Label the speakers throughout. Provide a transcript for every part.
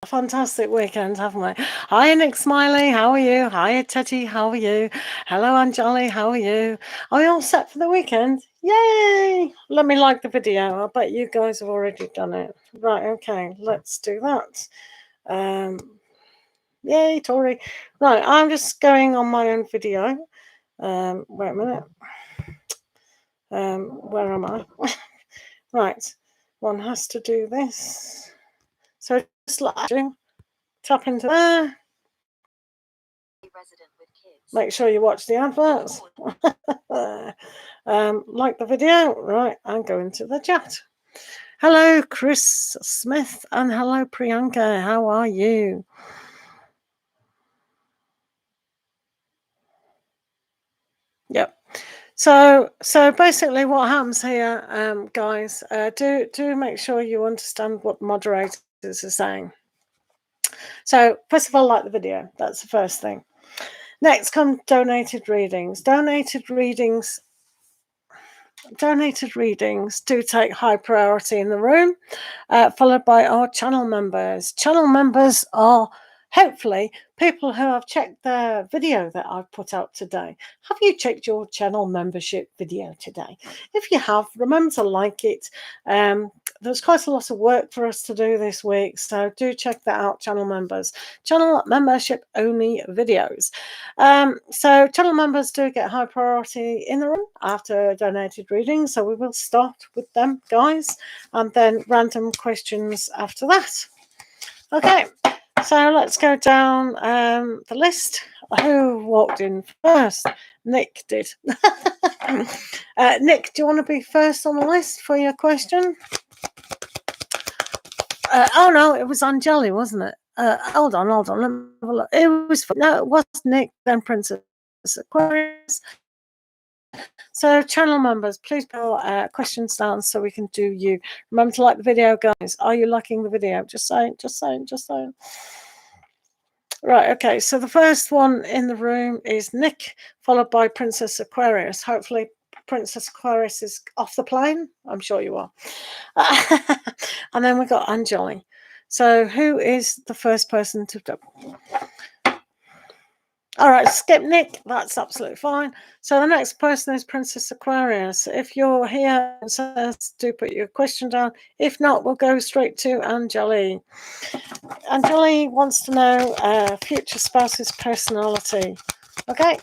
Speaker 1: fantastic weekend, haven't we? Hi, Nick Smiley. How are you? Hi, Teddy. How are you? Hello, Anjali. How are you? Are we all set for the weekend? Yay! Let me like the video. I bet you guys have already done it. Right, okay. Let's do that. Yay, Tori. Right, I'm just going on my own video. Wait a minute. Where am I? Right. One has to do this. So just tap into there. Make sure you watch the adverts. Like the video. Right, I'm going to the chat. Hello, Chris Smith, and hello, Priyanka. How are you? Yep. So basically, what happens here, guys? Do make sure you understand what the moderators are saying. So first of all, like the video. That's the first thing. Next come donated readings. Donated readings do take high priority in the room, followed by our channel members. Channel members are hopefully people who have checked the video that I've put out today. Have you checked your channel membership video today? If you have, remember to like it. There's quite a lot of work for us to do this week, so do check that out, channel members. Channel membership only videos. So channel members do get high priority in the room after donated readings, so we will start with them, guys, and then random questions after that. Okay, so let's go down the list. Who walked in first? Nick did. Nick, do you want to be first on the list for your question? Oh no, it was Anjali, wasn't it? Hold on. Let me have a look. It was no, it was Nick, then Princess Aquarius. So channel members, please put questions down so we can do you. Remember to like the video, guys. Are you liking the video? Just saying. Right, okay. So the first one in the room is Nick, followed by Princess Aquarius. Hopefully Princess Aquarius is off the plane. I'm sure you are. And then we've got Anjali. So who is the first person to do? All right, skip Nick. That's absolutely fine. So the next person is Princess Aquarius. If you're here, do put your question down. If not, we'll go straight to Anjali. Anjali wants to know future spouse's personality. Okay.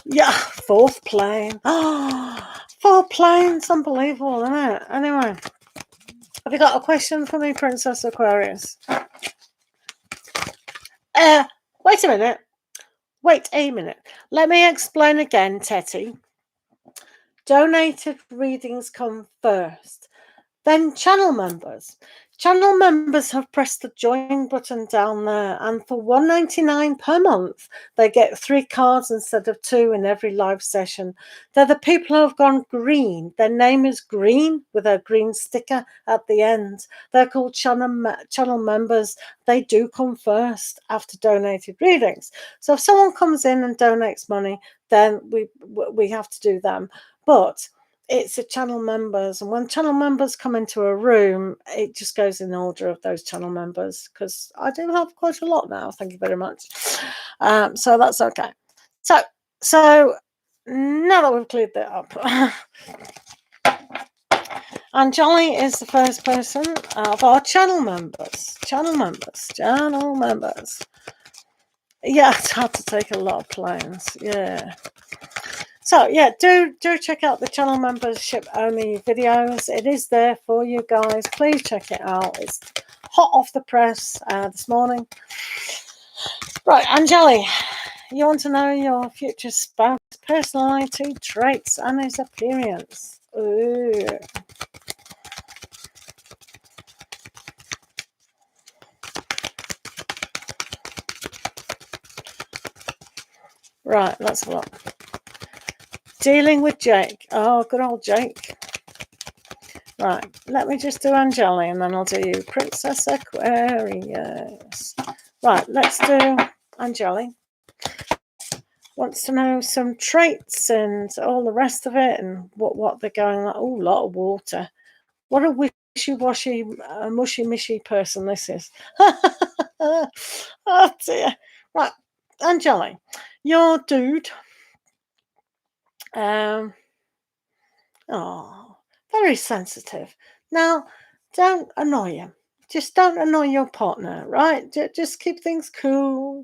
Speaker 1: Yeah, fourth plane. Oh, 4 planes. Unbelievable, isn't it? Anyway, have you got a question for me, Princess Aquarius? Wait a minute. Let me explain again, Tetty. Donated readings come first, then channel members. Channel members have pressed the join button down there, and for $1.99 per month, they get 3 cards instead of 2 in every live session. They're the people who have gone green. Their name is green with a green sticker at the end. They're called channel members. They do come first after donated readings. So if someone comes in and donates money, then we have to do them. But it's the channel members, and when channel members come into a room, it just goes in order of those channel members, because I do have quite a lot now, thank you very much. So that's okay. So now that we've cleared that up, Anjali is the first person of our channel members. Yeah, it's hard to take a lot of planes. Yeah. So yeah, do check out the channel membership only videos. It is there for you guys. Please check it out. It's hot off the press this morning. Right, Anjali, you want to know your future spouse personality, traits, and his appearance. Ooh. Right, let's have a look. Dealing with Jake. Oh, good old Jake. Right, let me just do Anjali, and then I'll do you, Princess Aquarius. Right, let's do Anjali. Wants to know some traits and all the rest of it, and what they're going like. Oh, a lot of water. What a wishy-washy, mushy-mishy person this is. Oh dear. Right, Angeli, your dude. Oh, very sensitive. Now, don't annoy him. Just don't annoy your partner, right? Just keep things cool.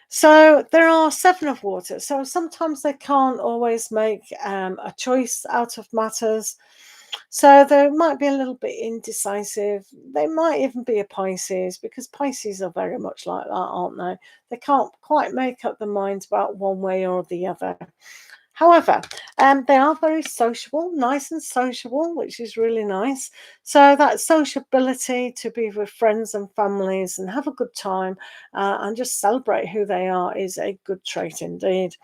Speaker 1: So there are 7 of water. So sometimes they can't always make a choice out of matters. So they might be a little bit indecisive. They might even be a Pisces, because Pisces are very much like that, aren't they? They can't quite make up their minds about one way or the other. However, they are very sociable, nice and sociable, which is really nice. So that sociability to be with friends and families and have a good time and just celebrate who they are is a good trait indeed.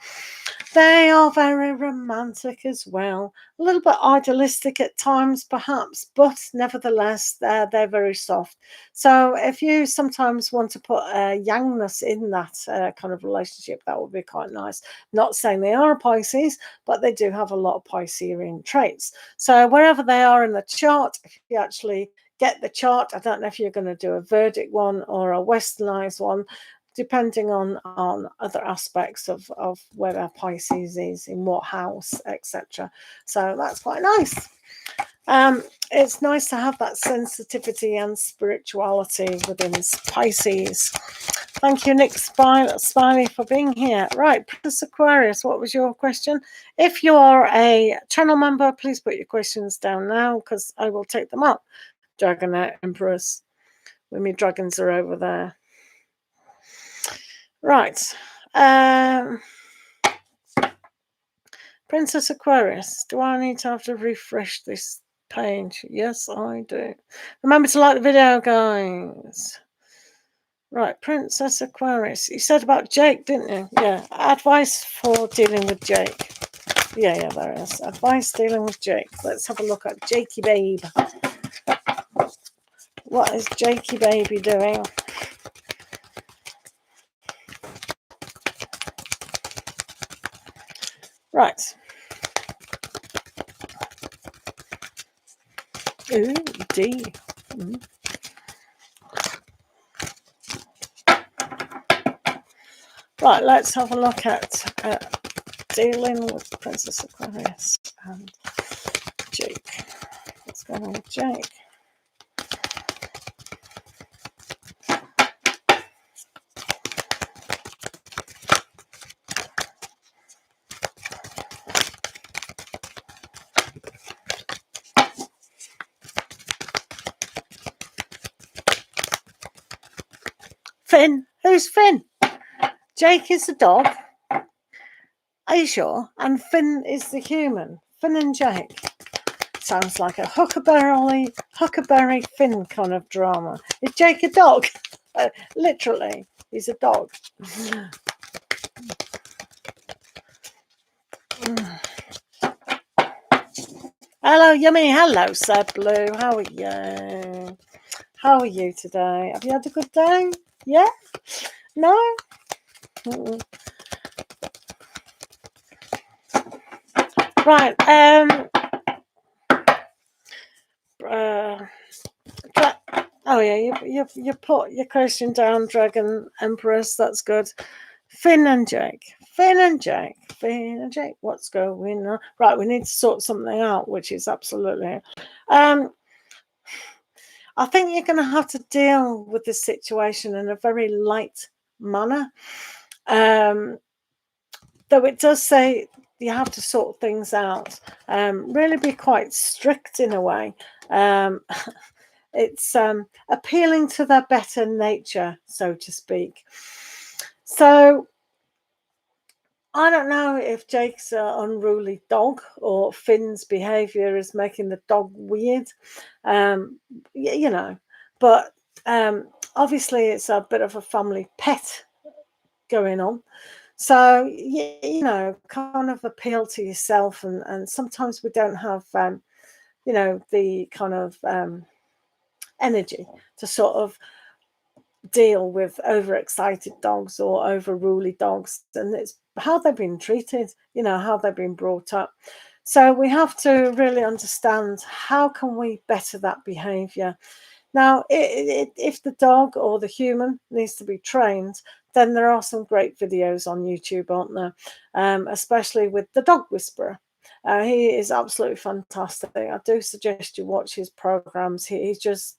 Speaker 1: They are very romantic as well, a little bit idealistic at times perhaps, but nevertheless they're very soft. So if you sometimes want to put a yangness in that kind of relationship, that would be quite nice. Not saying they are a Pisces, but they do have a lot of Piscean traits. So wherever they are in the chart, if you actually get the chart, I don't know if you're going to do a verdict one or a westernized one, depending on other aspects of where their Pisces is, in what house, etc. So that's quite nice. It's nice to have that sensitivity and spirituality within Pisces. Thank you, Nick Smiley, for being here. Right, Princess Aquarius, what was your question? If you are a channel member, please put your questions down now, because I will take them up. Dragonette Empress, when my dragons are over there. Right. Princess Aquarius, do I need to have to refresh this page? Yes, I do. Remember to like the video, guys. Right, Princess Aquarius. You said about Jake, didn't you? Yeah. Advice for dealing with Jake. Yeah, there is. Advice dealing with Jake. Let's have a look at Jakey Babe. What is Jakey Baby doing? Right. Ooh, D. Right, let's have a look at dealing with Princess Aquarius and Jake. What's going on with Jake? Finn? Who's Finn? Jake is the dog. Are you sure? And Finn is the human. Finn and Jake. Sounds like a Huckleberry Finn kind of drama. Is Jake a dog? Literally, he's a dog. Hello, Yummy. Hello, Sir Blue. How are you? How are you today? Have you had a good day? Yeah? No? Right. Oh yeah, you put your question down, Dragon Empress. That's good. Finn and Jake. What's going on? Right, we need to sort something out, which is absolutely. I think you're going to have to deal with this situation in a very light manner. Though it does say you have to sort things out. Really be quite strict in a way. It's appealing to their better nature, so to speak. So I don't know if Jake's an unruly dog or Finn's behaviour is making the dog weird. You know, but obviously it's a bit of a family pet going on. So, you know, kind of appeal to yourself. And sometimes we don't have, you know, the kind of energy to sort of deal with overexcited dogs or overruly dogs. And it's how they've been treated, you know, how they've been brought up. So we have to really understand, how can we better that behavior? Now, if the dog or the human needs to be trained, then there are some great videos on YouTube, aren't there? Especially with the dog whisperer. He is absolutely fantastic. I do suggest you watch his programs. He's just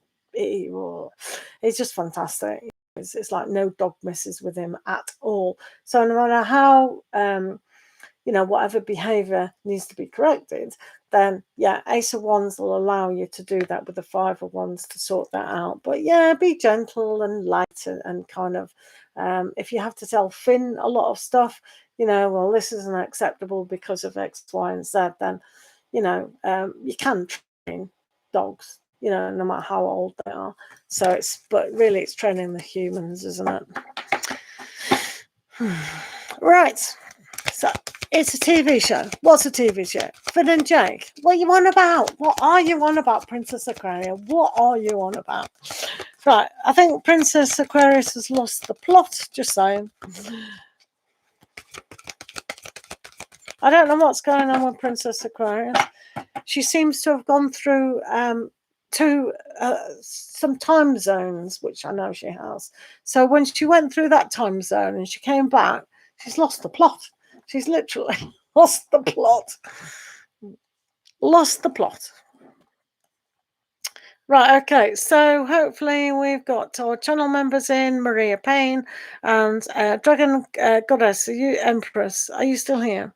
Speaker 1: fantastic. It's like no dog messes with him at all. So no matter how whatever behavior needs to be corrected, then yeah, Ace of Wands will allow you to do that with the Five of Wands to sort that out. But yeah, be gentle and light, and kind of, if you have to tell Finn a lot of stuff, well, this isn't acceptable because of X, Y, and Z, then, you can train dogs, no matter how old they are. So but really it's training the humans, isn't it? Right. So it's a TV show. What's a TV show? Finn and Jake. What are you on about? What are you on about, Princess Aquaria? What are you on about? Right. I think Princess Aquarius has lost the plot. Just saying. I don't know what's going on with Princess Aquarius. She seems to have gone through some time zones, which I know she has. So when she went through that time zone and she came back, she's lost the plot. She's literally lost the plot. Lost the plot. Right, okay. So hopefully we've got our channel members in, Maria Payne and Dragon Goddess. Are you Empress? Are you still here?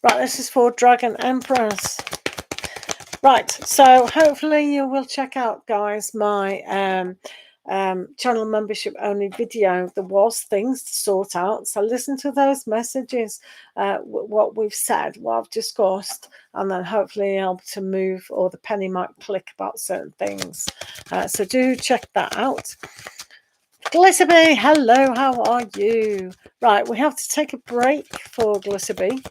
Speaker 1: Right, this is for Dragon Empress. Right, so hopefully you will check out, guys, my channel membership only video. There was things to sort out, so listen to those messages, what we've said, what I've discussed, and then hopefully you're able to move, or the penny might click about certain things. So do check that out. Glitterbee, hello, how are you? Right, we have to take a break for Glitterbee.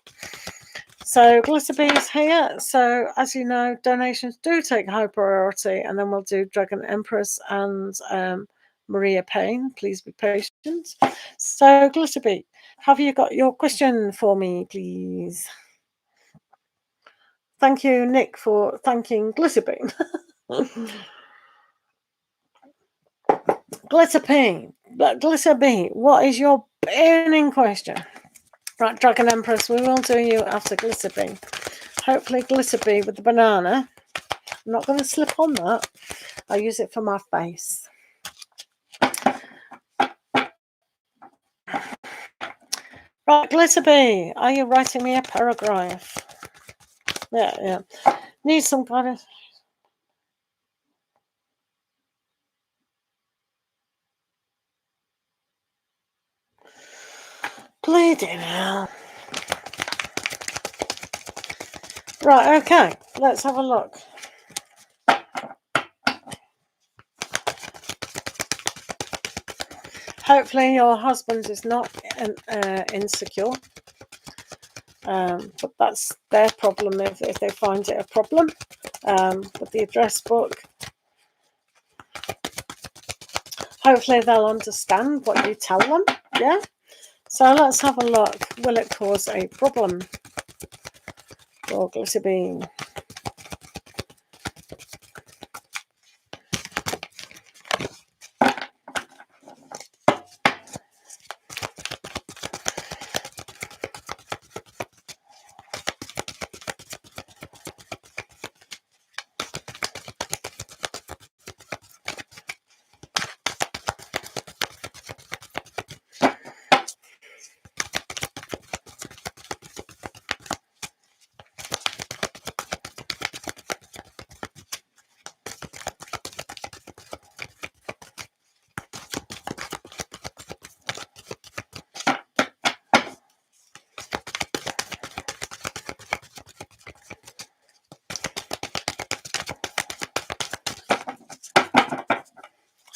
Speaker 1: So Glitterbee is here. So as you know, donations do take high priority, and then we'll do Dragon Empress and Maria Payne. Please be patient. So Glitterbee, have you got your question for me, please? Thank you, Nick, for thanking Glitterbee. Glitterbee, what is your burning question? Right, Dragon Empress, we will do you after Glitterbee. Hopefully Glitterbee with the banana. I'm not going to slip on that. I use it for my face. Right, Glitterbee, are you writing me a paragraph? Yeah. Need some kind of... Bleeding hell. Right, okay. Let's have a look. Hopefully your husband is not insecure. But that's their problem if they find it a problem. With the address book. Hopefully they'll understand what you tell them. Yeah? So let's have a look. Will it cause a problem for Glitterbee?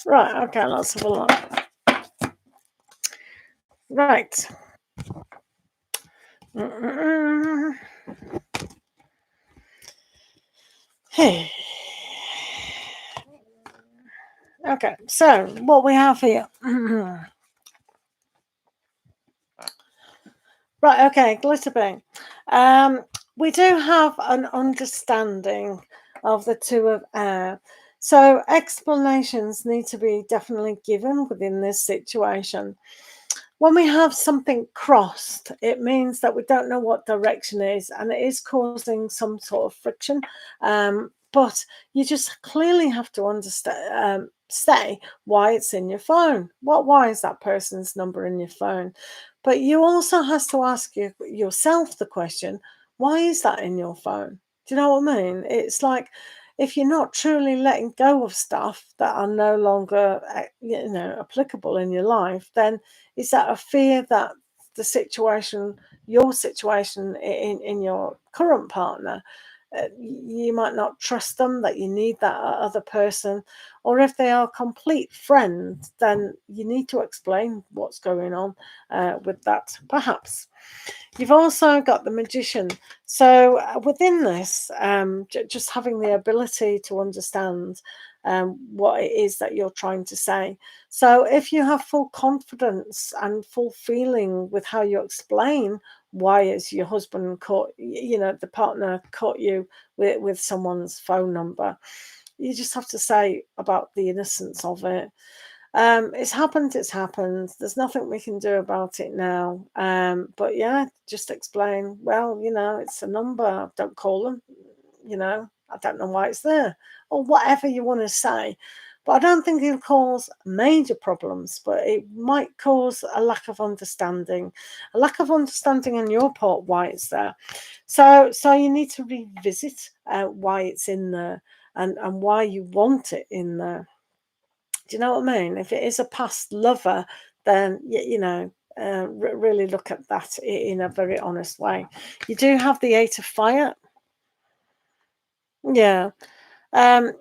Speaker 1: Right, okay, let's have a look. Right. Okay, so what we have here. Right, okay, Glitterbing. We do have an understanding of the two of air. So explanations need to be definitely given within this situation. When we have something crossed, it means that we don't know what direction is, and it is causing some sort of friction. But you just clearly have to understand, say why it's in your phone. Why is that person's number in your phone? But you also has to ask yourself the question, why is that in your phone? Do you know what I mean? It's like if you're not truly letting go of stuff that are no longer, applicable in your life, then is that a fear that the situation, your situation in your current partner, you might not trust them, that you need that other person? Or if they are a complete friend, then you need to explain what's going on with that, perhaps. You've also got the Magician. So within this, just having the ability to understand what it is that you're trying to say. So if you have full confidence and full feeling with how you explain why is your husband caught, the partner caught you with someone's phone number, you just have to say about the innocence of it. It's happened, it's happened. There's nothing we can do about it now. But yeah, just explain, well, it's a number. Don't call them, I don't know why it's there. Or whatever you want to say. But I don't think it'll cause major problems, but it might cause a lack of understanding. A lack of understanding on your part why it's there. So you need to revisit why it's in there and why you want it in there. Do you know what I mean? If it is a past lover, then really look at that in a very honest way. You do have the Eight of Fire. Yeah. Um,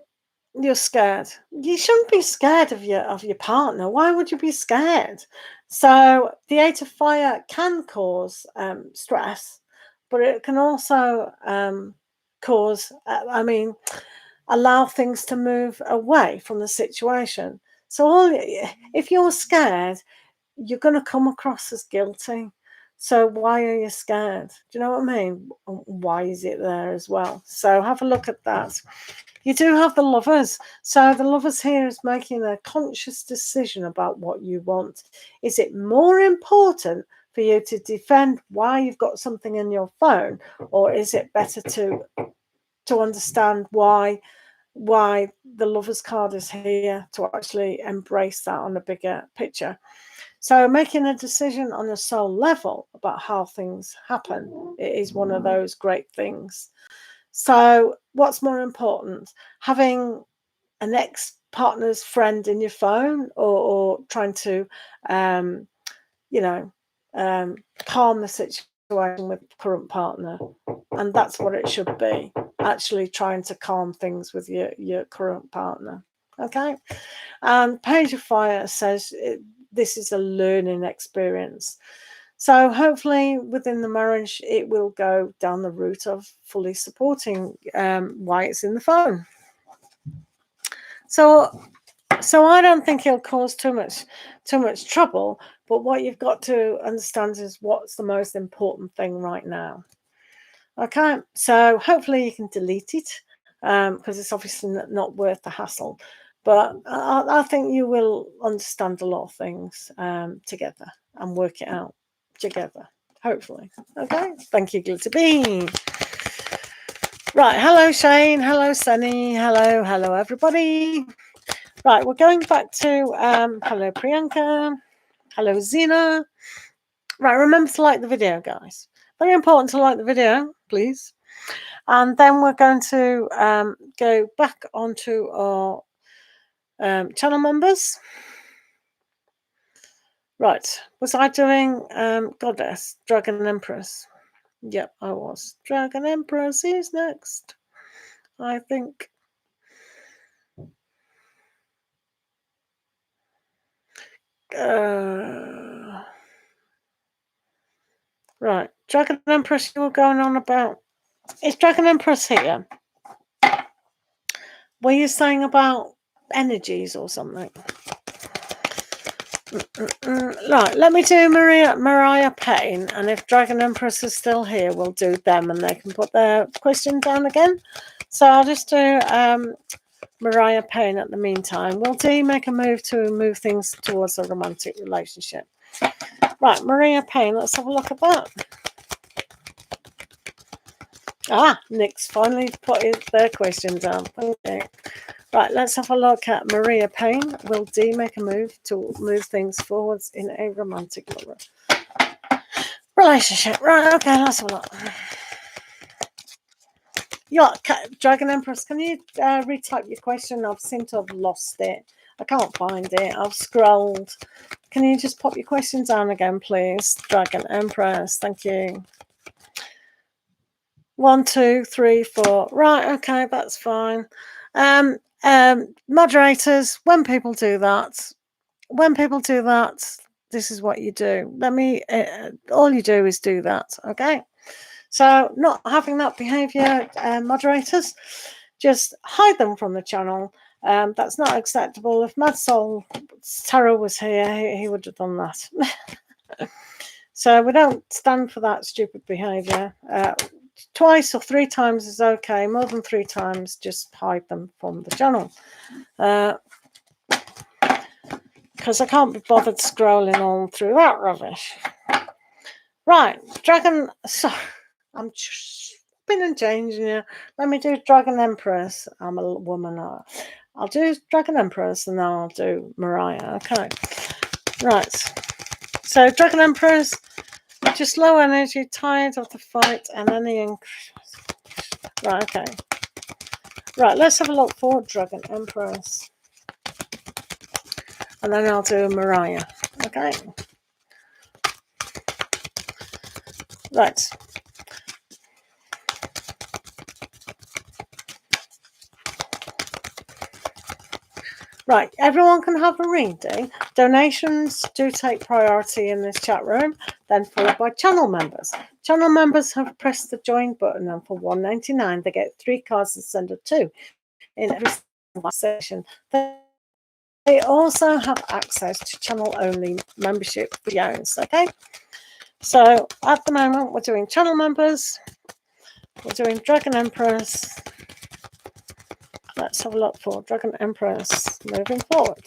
Speaker 1: you're scared. You shouldn't be scared of your partner. Why would you be scared? So the Eight of Fire can cause stress, but it can also cause. Allow things to move away from the situation. So if you're scared, you're going to come across as guilty. So why are you scared? Do you know what I mean? Why is it there as well? So have a look at that. You do have the Lovers. So the Lovers here is making a conscious decision about what you want. Is it more important for you to defend why you've got something in your phone, or is it better to understand why the Lovers card is here, to actually embrace that on a bigger picture? So making a decision on a soul level about how things happen, it is one of those great things. So what's more important, having an ex-partner's friend in your phone, or trying to calm the situation with the current partner? And that's what it should be, actually trying to calm things with your current partner. Okay. And Page of Fire says this is a learning experience. So hopefully within the marriage, it will go down the route of fully supporting why it's in the phone. So I don't think it'll cause too much trouble. But what you've got to understand is what's the most important thing right now. Okay, so hopefully you can delete it because it's obviously not worth the hassle. But I think you will understand a lot of things together and work it out together, hopefully. Okay, thank you, Glitter Bean. Right, hello Shane, hello Sunny, hello everybody. Right, we're going back to hello Priyanka, hello Zena. Right, remember to like the video, guys. Very important to like the video, please. And then we're going to go back onto our channel members. Right, was I doing Goddess, Dragon Empress? Yep, I was. Dragon Empress is next, I think. Right, Dragon Empress, you were going on about. Is Dragon Empress here? Were you saying about energies or something? Right, let me do Mariah Payne, and if Dragon Empress is still here, we'll do them, and they can put their question down again. So I'll just do Mariah Payne at the meantime. Will Dee make a move to move things towards a romantic relationship? Right, Maria Payne, let's have a look at that. Nick's finally put their question down. Okay. Right, let's have a look at Maria Payne. Will Dee make a move to move things forwards in a romantic relationship? Right, okay, let's have a look. Yeah, Dragon Empress, can you retype your question? I seem to have lost it. I can't find it. I've scrolled. Can you just pop your question down again, please? Dragon Empress, thank you. 1, 2, 3, 4. Right, okay, that's fine. Moderators, when people do that, this is what you do. All you do is do that, okay? So not having that behavior, moderators, just hide them from the channel. That's not acceptable. If Mad Soul Tarot was here, he would have done that. So we don't stand for that stupid behavior. Twice or 3 times is okay. More than 3 times, just hide them from the channel. Because I can't be bothered scrolling on through that rubbish. Right, Dragon... So, I'm chopping and changing here. Let me do Dragon Empress. I'm a woman. I'll do Dragon Empress and then I'll do Mariah. Okay. Right. So, Dragon Empress... Just low energy, tired of the fight, and any right, okay. Right, let's have a look for Dragon Empress. And then I'll do Mariah. Okay. Right. Right, everyone can have a reading. Donations do take priority in this chat room, then followed by channel members. Channel members have pressed the join button, and for $1.99 they get 3 cards instead of 2 in every session. They also have access to channel-only membership videos, okay? So at the moment, we're doing channel members. We're doing Dragon Empress. Let's have a look for Dragon Empress moving forward.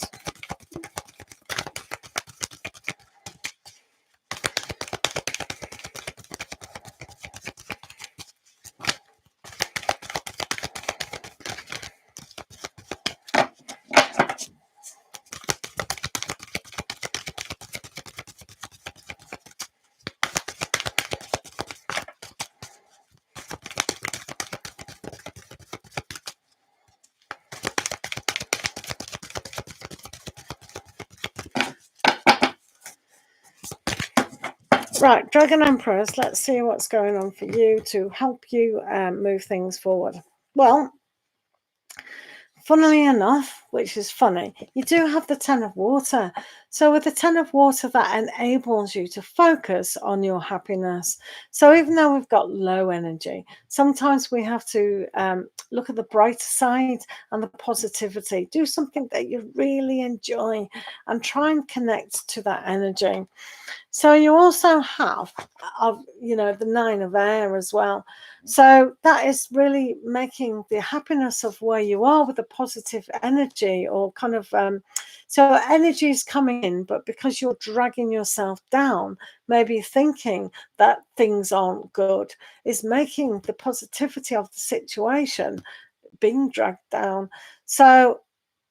Speaker 1: Right, Dragon Empress, let's see what's going on for you to help you move things forward. Well, funnily enough, which is funny, you do have the 10 of water. So with the 10 of water, that enables you to focus on your happiness. So even though we've got low energy, sometimes we have to look at the brighter side and the positivity. Do something that you really enjoy and try and connect to that energy. So you also have, the 9 of air as well. So that is really making the happiness of where you are with a positive energy, or kind of, so energy is coming in, but because you're dragging yourself down, maybe thinking that things aren't good, is making the positivity of the situation being dragged down. So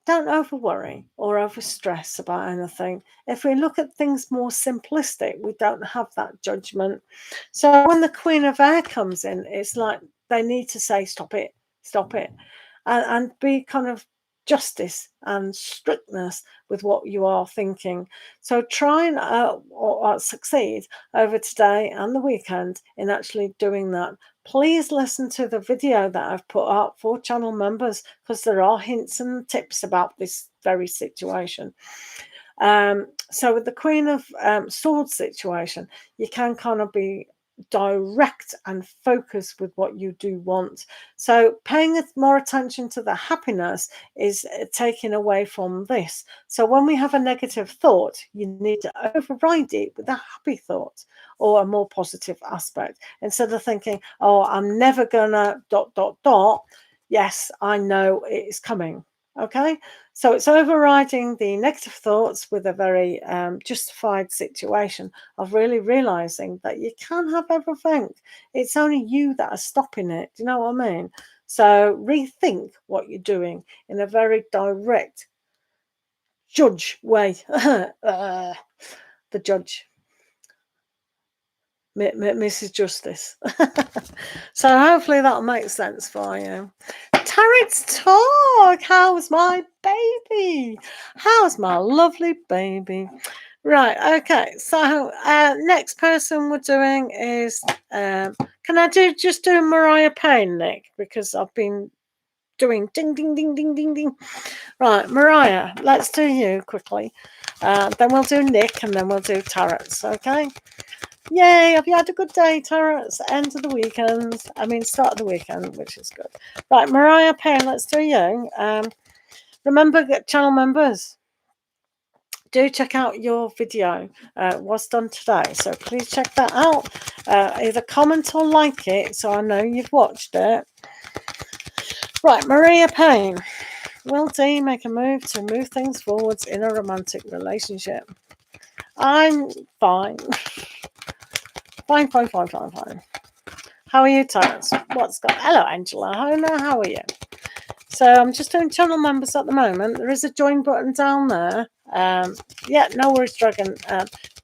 Speaker 1: don't over worry or over stress about anything. If we look at things more simplistic, we don't have that judgment. So when the Queen of Air comes in, it's like they need to say, stop it, and be kind of justice and strictness with what you are thinking. So try and succeed over today and the weekend in actually doing that. Please listen to the video that I've put up for channel members, because there are hints and tips about this very situation. So with the Queen of Swords situation, you can kind of be direct and focused with what you do want. So paying more attention to the happiness is taken away from this. So when we have a negative thought, you need to override it with a happy thought or a more positive aspect, instead of thinking, oh, I'm never gonna ... Yes, I know it is coming. Okay, so it's overriding the negative thoughts with a very justified situation of really realizing that you can have everything. It's only you that are stopping it. Do you know what I mean? So rethink what you're doing in a very direct judge way. The judge, Mrs. Justice. So hopefully that'll make sense for you. Tarot's talk. How's my baby? How's my lovely baby? Right, okay. So next person we're doing is can I just do Mariah Payne, Nick? Because I've been doing ding ding ding ding ding ding. Right, Mariah, let's do you quickly. Then we'll do Nick, and then we'll do Tarots, okay? Yay, have you had a good day, Tarots? End of the weekend. I mean, start of the weekend, which is good. Right, Mariah Payne, let's do you. Remember, channel members, do check out your video. Was done today, so please check that out. Either comment or like it, so I know you've watched it. Right, Maria Payne. Will D make a move to move things forwards in a romantic relationship? I'm fine. Fine. How are you, Terence? What's going on? Hello, Angela. How are you? So I'm just doing channel members at the moment. There is a join button down there. Yeah, no worries, Dragon.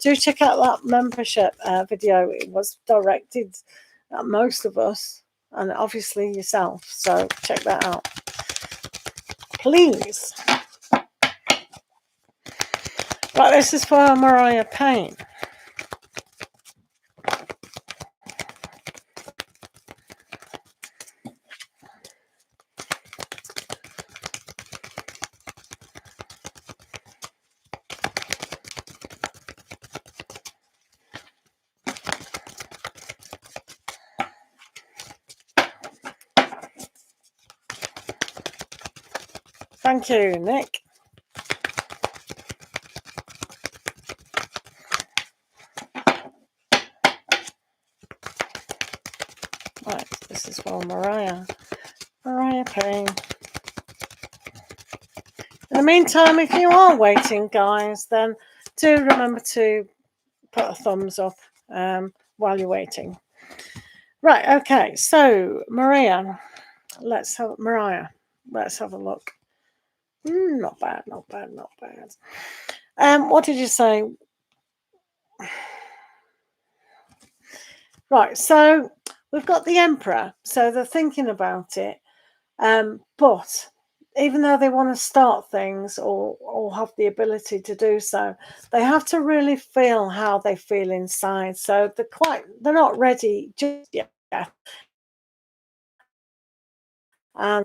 Speaker 1: Do check out that membership video. It was directed at most of us, and obviously yourself. So check that out, please. Right, this is for Mariah Payne. Thank you, Nick. Right, this is for Mariah Payne. In the meantime, if you are waiting, guys, then do remember to put a thumbs up while you're waiting. Right, okay, so Mariah, let's have a look. Not bad. What did you say? Right, so we've got the Emperor, so they're thinking about it, but even though they want to start things or have the ability to do so, they have to really feel how they feel inside. So they're not ready just yet, and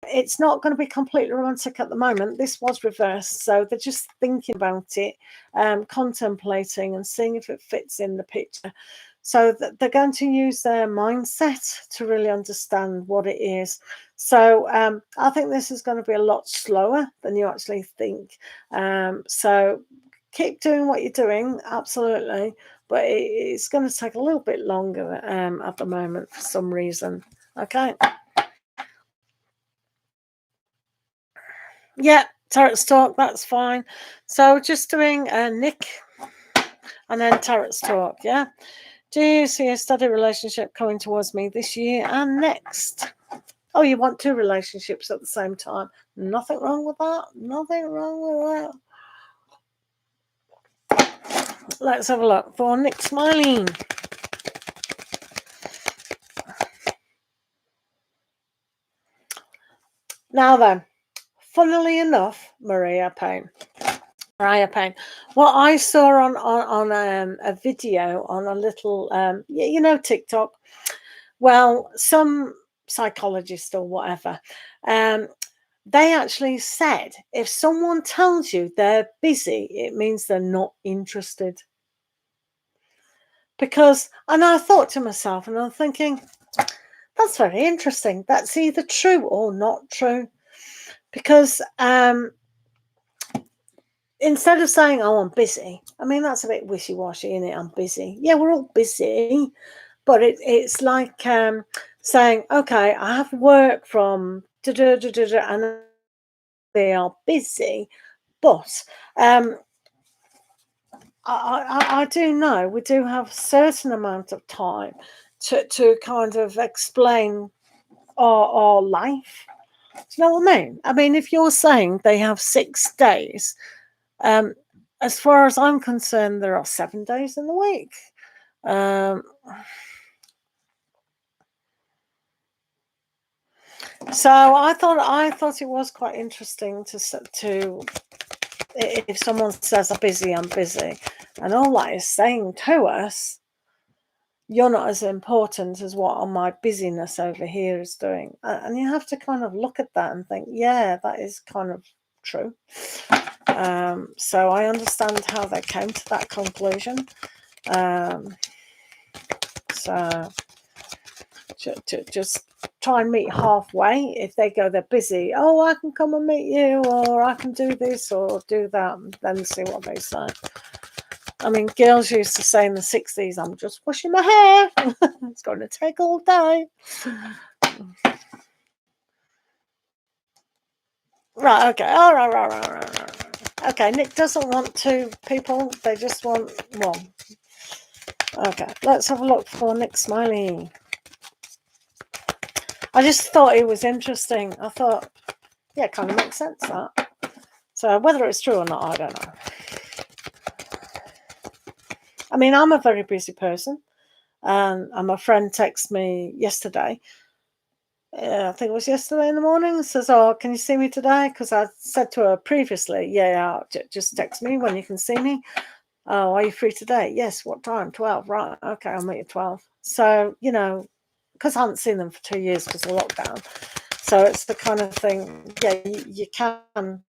Speaker 1: it's not going to be completely romantic at the moment. This was reversed, so they're just thinking about it, contemplating and seeing if it fits in the picture. So they're going to use their mindset to really understand what it is. So I think this is going to be a lot slower than you actually think. So keep doing what you're doing, absolutely, but it's going to take a little bit longer at the moment for some reason. Okay. Yeah, Tarot's talk, that's fine. So just doing Nick and then Tarot's talk, yeah? Do you see a steady relationship coming towards me this year and next? Oh, you want two relationships at the same time. Nothing wrong with that. Nothing wrong with that. Let's have a look for Nick Smiling. Now then, funnily enough, Mariah Payne. What I saw on a video on a little, TikTok. Well, some psychologist or whatever, they actually said if someone tells you they're busy, it means they're not interested. Because, and I thought to myself, and I'm thinking, that's very interesting. That's either true or not true. Because instead of saying, oh, I'm busy, I mean, that's a bit wishy-washy, isn't it? I'm busy. Yeah, we're all busy. But it's like saying, okay, I have work from and they are busy. But I do know we do have a certain amount of time to kind of explain our life. Do you know what I mean? I mean, if you're saying they have 6 days, as far as I'm concerned, there are 7 days in the week. So I thought it was quite interesting to if someone says I'm busy, and all that is saying to us, you're not as important as what my busyness over here is doing. And you have to kind of look at that and think, yeah, that is kind of true. So I understand how they came to that conclusion. So to just try and meet halfway. If they go, they're busy, oh, I can come and meet you, or I can do this or do that, and then see what they say. I mean, girls used to say in the 60s, I'm just washing my hair. It's going to take all day. Right, okay. All right. Okay, Nick doesn't want 2 people. They just want 1. Okay, let's have a look for Nick Smiley. I just thought it was interesting. I thought, yeah, it kind of makes sense, that. So whether it's true or not, I don't know. I mean, I'm a very busy person. And my friend texted me yesterday. I think it was yesterday in the morning. Says, oh, can you see me today? Because I said to her previously, yeah, just text me when you can see me. Oh, are you free today? Yes. What time? 12. Right. Okay, I'll meet you at 12. So, you know, because I haven't seen them for 2 years because of lockdown. So it's the kind of thing, yeah, you can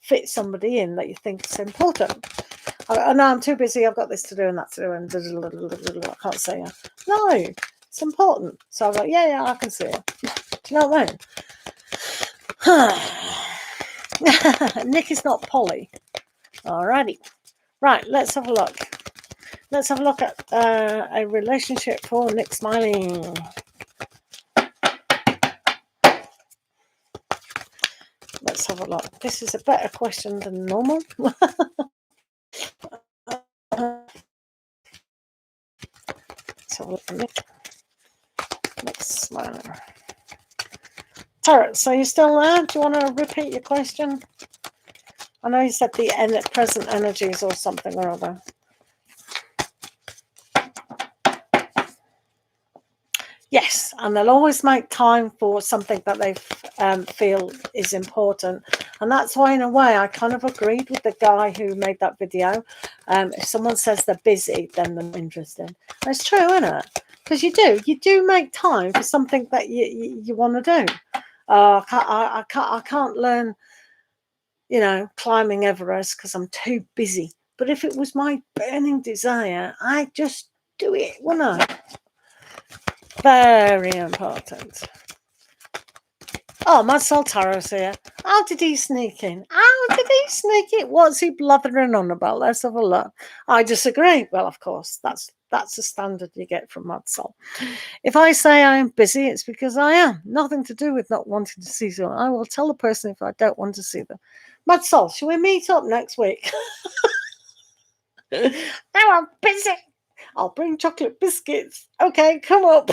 Speaker 1: fit somebody in that you think is important. I know I'm too busy, I've got this to do and that to do, and I can't see her. No, it's important. So I'm like, yeah, I can see her. Do you know what I mean? Nick is not Polly. Alrighty. Right, let's have a look. Let's have a look at a relationship for Nick Smiley. Let's have a look. This is a better question than normal. Let's have a look at Nick Smiley. Tarot, so you're still there? Do you want to repeat your question? I know you said the present energies or something or other. Yes, and they'll always make time for something that they feel is important. And that's why, in a way, I kind of agreed with the guy who made that video. If someone says they're busy, then they're interested. It's true, isn't it? Because you do make time for something that you want to do. I can't learn, you know, climbing Everest because I'm too busy. But if it was my burning desire, I'd just do it, wouldn't I? Very important. Oh, my Soul Tarot's here. How did he sneak in? What's he blathering on about? Let's have a look. I disagree. Well, of course, that's the standard you get from Mad Soul. If I say I am busy, it's because I am. Nothing to do with not wanting to see someone. I will tell the person if I don't want to see them. Mad Soul, shall we meet up next week? Now I'm busy. I'll bring chocolate biscuits. Okay, come up.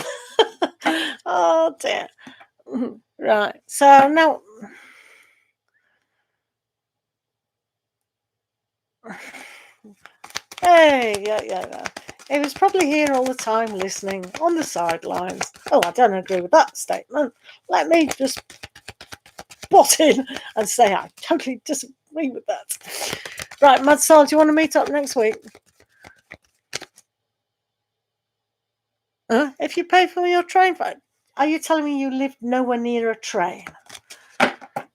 Speaker 1: Oh dear. Right. So now, hey, yeah. He was probably here all the time, listening on the sidelines. Oh, I don't agree with that statement. Let me just butt in and say I totally disagree with that. Right, Mad Soul, do you want to meet up next week? If you pay for your train fare, are you telling me you live nowhere near a train?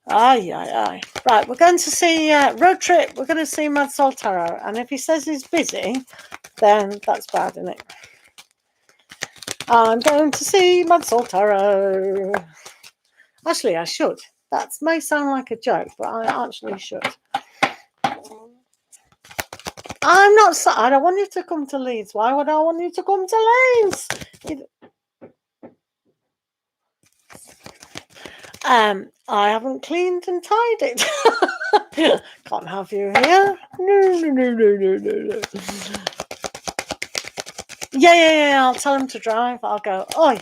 Speaker 1: Aye. Right, we're going to see road trip. We're going to see Mad Soul Tarot, and if he says he's busy, then that's bad, isn't it? I'm going to see Mansell Tarot. Actually, I should. That may sound like a joke, but I actually should. I'm not. I don't want you to come to Leeds. Why would I want you to come to Leeds? I haven't cleaned and tidied. Can't have you here. No. Yeah. I'll tell him to drive. I'll go, oi,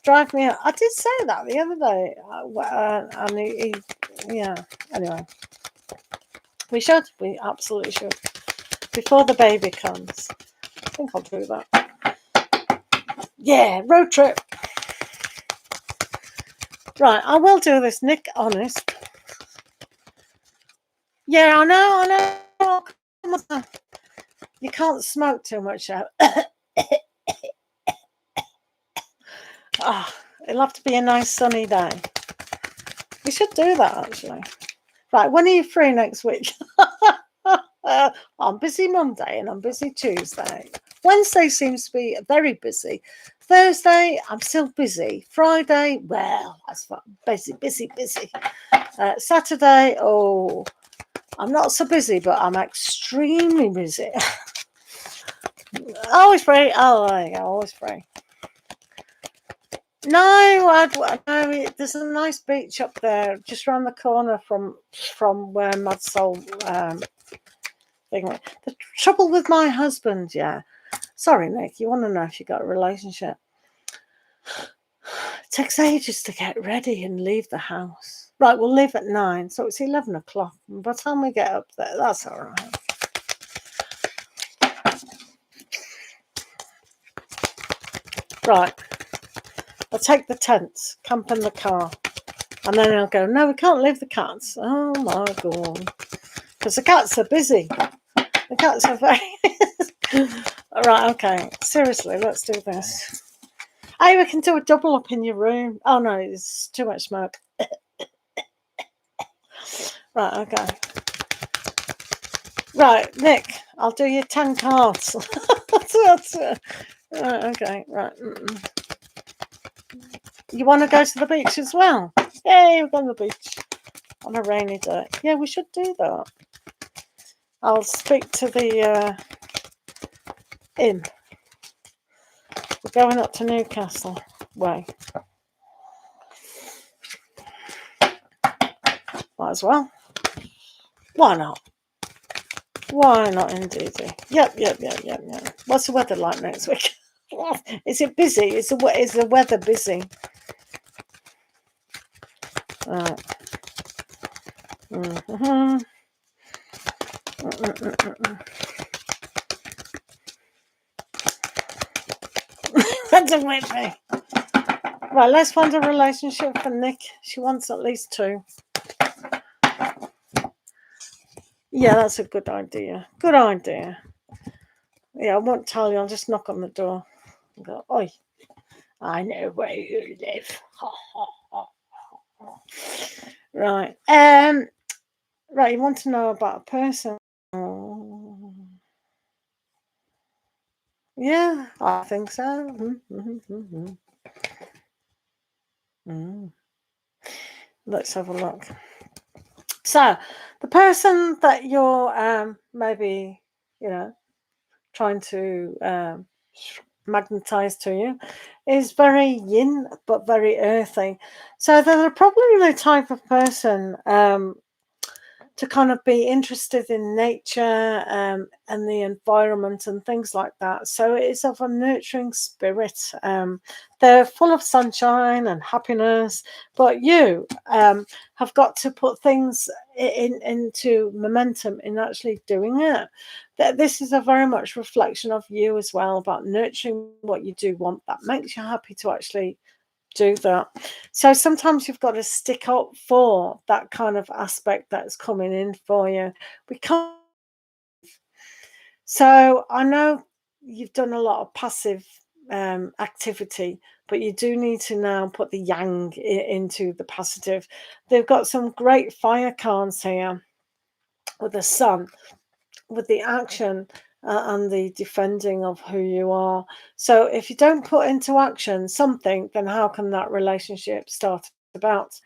Speaker 1: drive me. I did say that the other day. And he yeah. Anyway, we should. We absolutely should. Before the baby comes. I think I'll do that. Yeah, road trip. Right, I will do this, Nick, honest. Yeah, I know. You can't smoke too much out. It'll have to be a nice sunny day. We should do that, actually. Right, when are you free next week? I'm busy Monday and I'm busy Tuesday. Wednesday seems to be very busy. Thursday, I'm still busy. Friday, well, that's fun. Busy. Saturday, oh, I'm not so busy, but I'm extremely busy. Always free. Oh, there you go, always free. No, there's a nice beach up there, just around the corner from where Mad Soul thing went. The trouble with my husband, yeah. Sorry, Nick, you want to know if you got a relationship? It takes ages to get ready and leave the house. Right, we'll leave at 9, so it's 11 o'clock. By the time we get up there, that's all right. Right. I'll take the tents, camp in the car, and then I'll go, no, we can't leave the cats. Oh, my God. Because the cats are busy. The cats are very... All right, okay. Seriously, let's do this. Hey, we can do a double up in your room. Oh, no, it's too much smoke. Right, okay. Right, Nick, I'll do you 10 cards. Right, okay, right. You want to go to the beach as well? Yay, we're going to the beach on a rainy day. Yeah, we should do that. I'll speak to the inn. We're going up to Newcastle way. Might as well. Why not? Why not, indeed? Yep. What's the weather like next week? Is it busy? Is the weather busy? Right. That's a wait for me. Right, let's find a relationship for Nick. She wants at least 2. Yeah, that's a good idea. Good idea. Yeah, I won't tell you. I'll just knock on the door and go, oi, I know where you live. Right. Right, you want to know about a person? Yeah, I think so. Let's have a look. So, the person that you're maybe, trying to magnetize to you is very yin but very earthy. So they're probably the type of person to kind of be interested in nature and the environment and things like that. So it is of a nurturing spirit. They're full of sunshine and happiness, but you have got to put things into momentum in actually doing it. This is a very much reflection of you as well, about nurturing what you do want that makes you happy to actually do that. So sometimes you've got to stick up for that kind of aspect that's coming in for you. We can't. So I know you've done a lot of passive activity, but you do need to now put the yang into the positive. They've got some great fire cards here with the sun, with the action and the defending of who you are. So if you don't put into action something, then how can that relationship start about?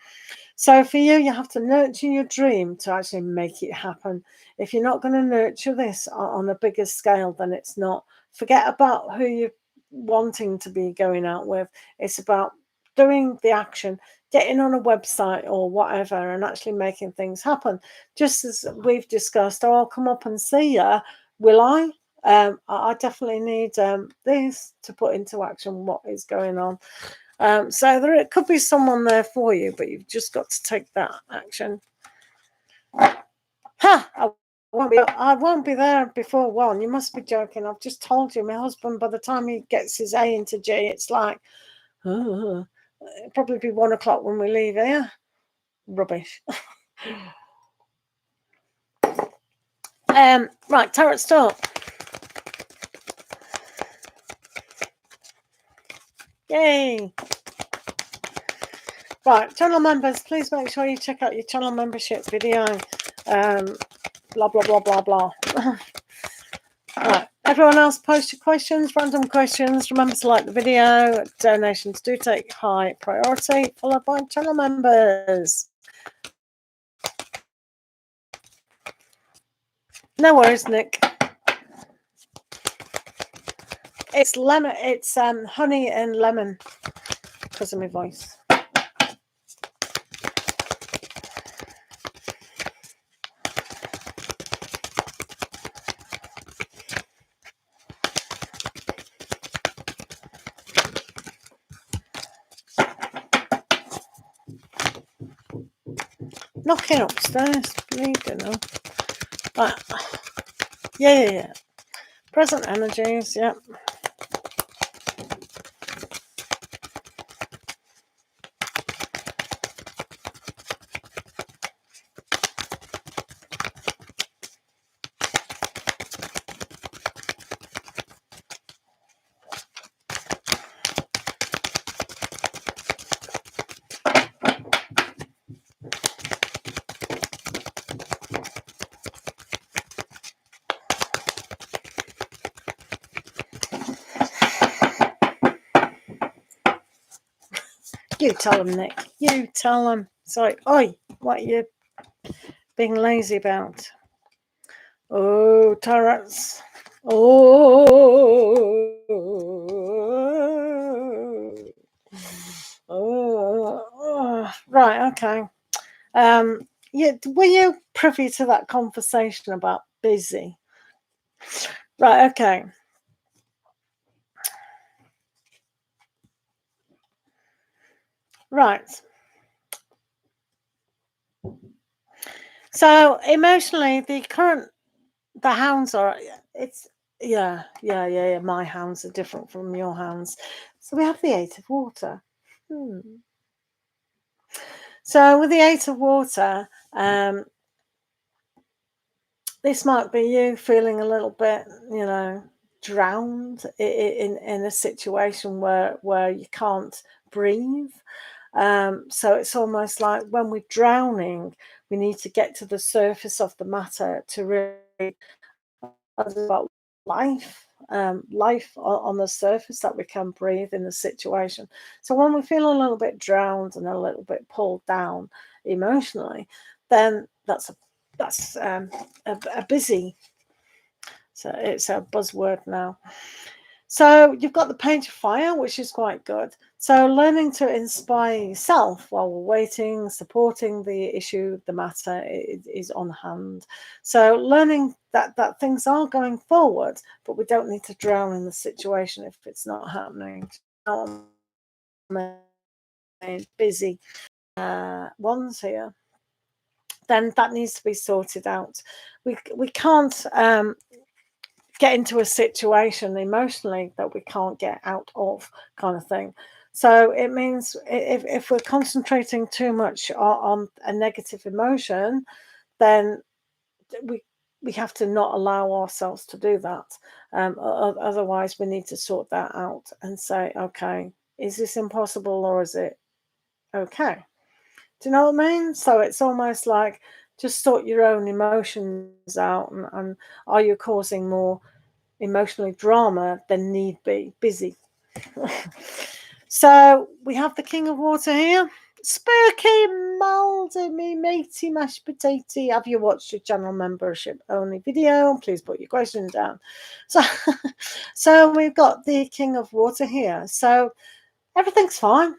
Speaker 1: So for you, you have to nurture your dream to actually make it happen. If you're not going to nurture this on a bigger scale, then it's not. Forget about who you're wanting to be going out with. It's about doing the action, getting on a website or whatever, and actually making things happen. Just as we've discussed, oh, I'll come up and see you. Will I? I definitely need this to put into action what is going on. So there could be someone there for you, but you've just got to take that action. I won't be there before 1. You must be joking. I've just told you, my husband, by the time he gets his A into G, it's like, it'll probably be 1 o'clock when we leave here. Rubbish. Right, tarot start. Yay. Right, channel members, please make sure you check out your channel membership video. Blah, blah, blah, blah, blah. Right, everyone else post your questions, random questions. Remember to like the video. Donations do take high priority, followed by channel members. No worries, Nick. It's lemon. It's honey and lemon because of my voice. Knocking upstairs, please, you know. Right. Yeah. Present energies, yep. You tell them, Nick. You tell them. Sorry. Oi, what are you being lazy about? Oh, tarots. Oh. Right, okay. Were you privy to that conversation about busy? Right, okay. Right. So emotionally, the hounds are, it's, yeah. My hounds are different from your hounds. So we have the 8 of water. So with the 8 of water, this might be you feeling a little bit, drowned in a situation where you can't breathe. So it's almost like when we're drowning, we need to get to the surface of the matter to really about life, life on the surface, that we can breathe in the situation. So when we feel a little bit drowned and a little bit pulled down emotionally, then that's a busy. So it's a buzzword now. So you've got the Page of Fire, which is quite good. So learning to inspire yourself while we're waiting, supporting the issue, the matter is on hand. So learning that things are going forward, but we don't need to drown in the situation if it's not happening. Busy ones here, then that needs to be sorted out. We can't get into a situation emotionally that we can't get out of, kind of thing. So it means if we're concentrating too much on a negative emotion, then we have to not allow ourselves to do that. Otherwise, we need to sort that out and say, okay, is this impossible or is it okay? Do you know what I mean? So it's almost like just sort your own emotions out, and are you causing more emotionally drama than need be. Busy. So we have the King of Water here. Spooky, mouldy, me matey, mashed potato. Have you watched your channel membership only video? Please put your question down. So we've got the King of Water here. So everything's fine.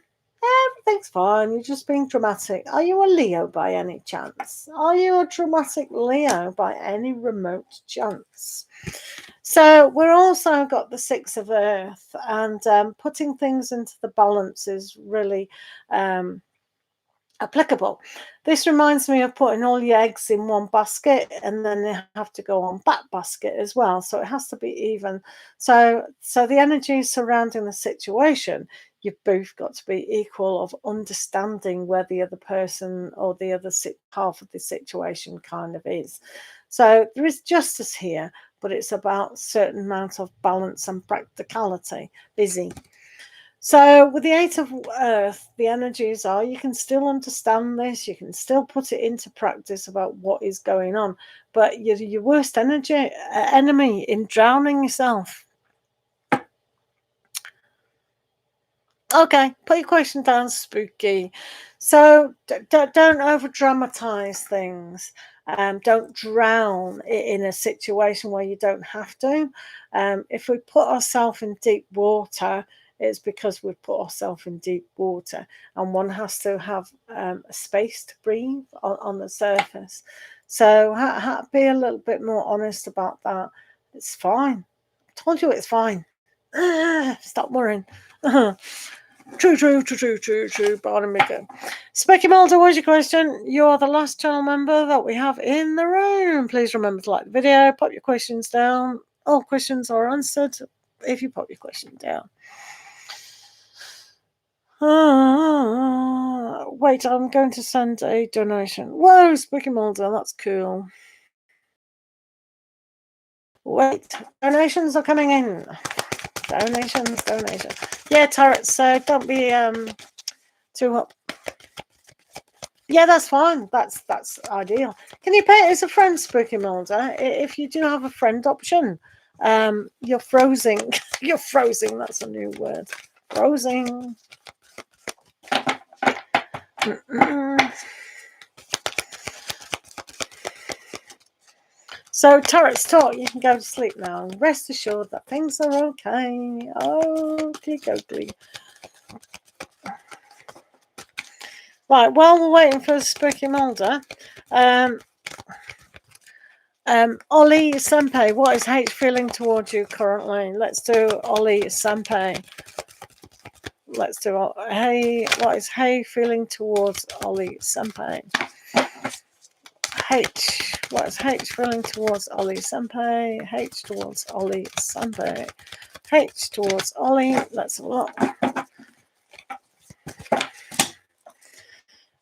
Speaker 1: Everything's fine. You're just being dramatic. Are you a Leo by any chance? Are you a dramatic Leo by any remote chance? So we're also got the Six of Earth, and putting things into the balance is really applicable. This reminds me of putting all your eggs in one basket, and then they have to go on that basket as well. So it has to be even. So the energy surrounding the situation, you've both got to be equal of understanding where the other person or the other half of the situation kind of is. So there is justice here, but it's about a certain amount of balance and practicality. Busy. So with the Eight of Earth, the energies are, you can still understand this, you can still put it into practice about what is going on, but your worst enemy in drowning yourself. Okay, put your question down, spooky. So don't over dramatize things. Don't drown in a situation where you don't have to. If we put ourselves in deep water, it's because we've put ourselves in deep water, and one has to have a space to breathe on the surface. So be a little bit more honest about that. It's fine. I told you it's fine. Stop worrying. True. Pardon me. Specky Mulder, what's your question? You're the last channel member that we have in the room. Please remember to like the video, pop your questions down. All questions are answered if you pop your question down. Wait, I'm going to send a donation. Whoa, Specky Mulder, that's cool. Wait, donations are coming in. Donations. Yeah, Tarot, so don't be too up. Yeah, that's fine. That's ideal. Can you pay it as a friend, Spooky Mulder? If you do have a friend option, you're frozen. You're frozen. That's a new word. Frozen. So, Tarot's talk, you can go to sleep now. Rest assured that things are okay. Okay. Right, while we're waiting for Spooky Mulder, Ollie Senpai, what is H feeling towards you currently? Let's do Ollie Senpai. Let's do hey. What is Hey feeling towards Ollie Senpai? H. What is H feeling towards Ollie Senpai? H towards Ollie Senpai. H towards Ollie. Let's have a look.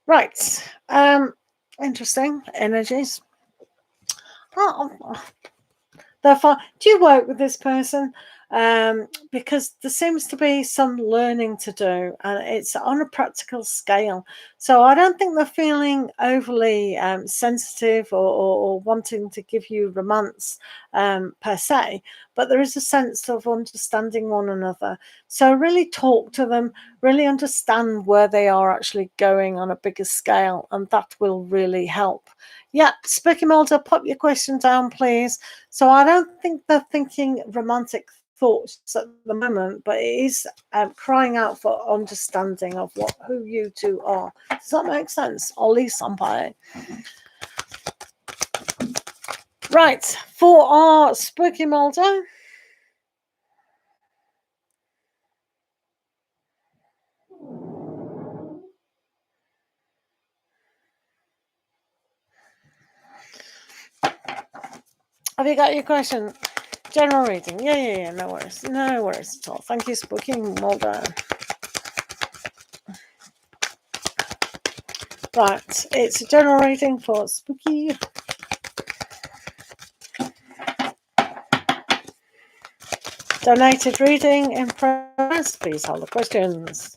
Speaker 1: Right. Interesting energies. They're fine. Do you work with this person? Because there seems to be some learning to do, and it's on a practical scale. So I don't think they're feeling overly sensitive or wanting to give you romance per se, but there is a sense of understanding one another. So really talk to them, really understand where they are actually going on a bigger scale, and that will really help. Yeah, Spooky Mulder, pop your question down, please. So I don't think they're thinking romantic thoughts at the moment, but it is crying out for understanding of who you two are. Does that make sense? Ollie Senpai. Right, for our Spooky Mulder. Have you got your question? General reading. Yeah. No worries at all. Thank you, Spooky Mulder. Right, it's a general reading for Spooky. Donated reading in progress. Please hold the questions.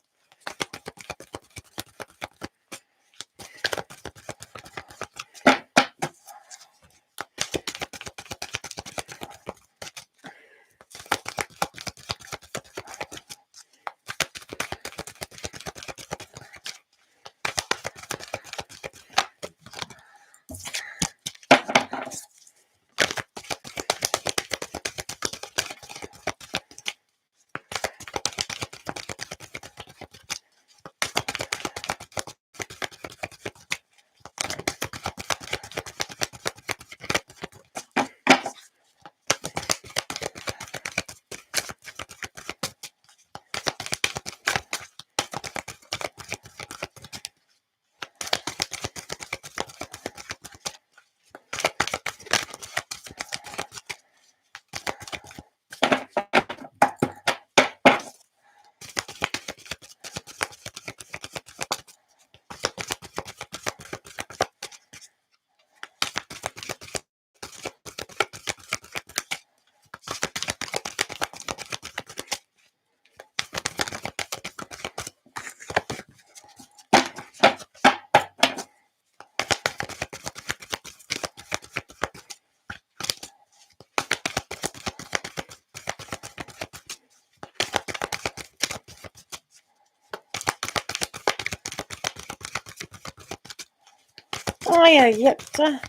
Speaker 1: fire, Yipta.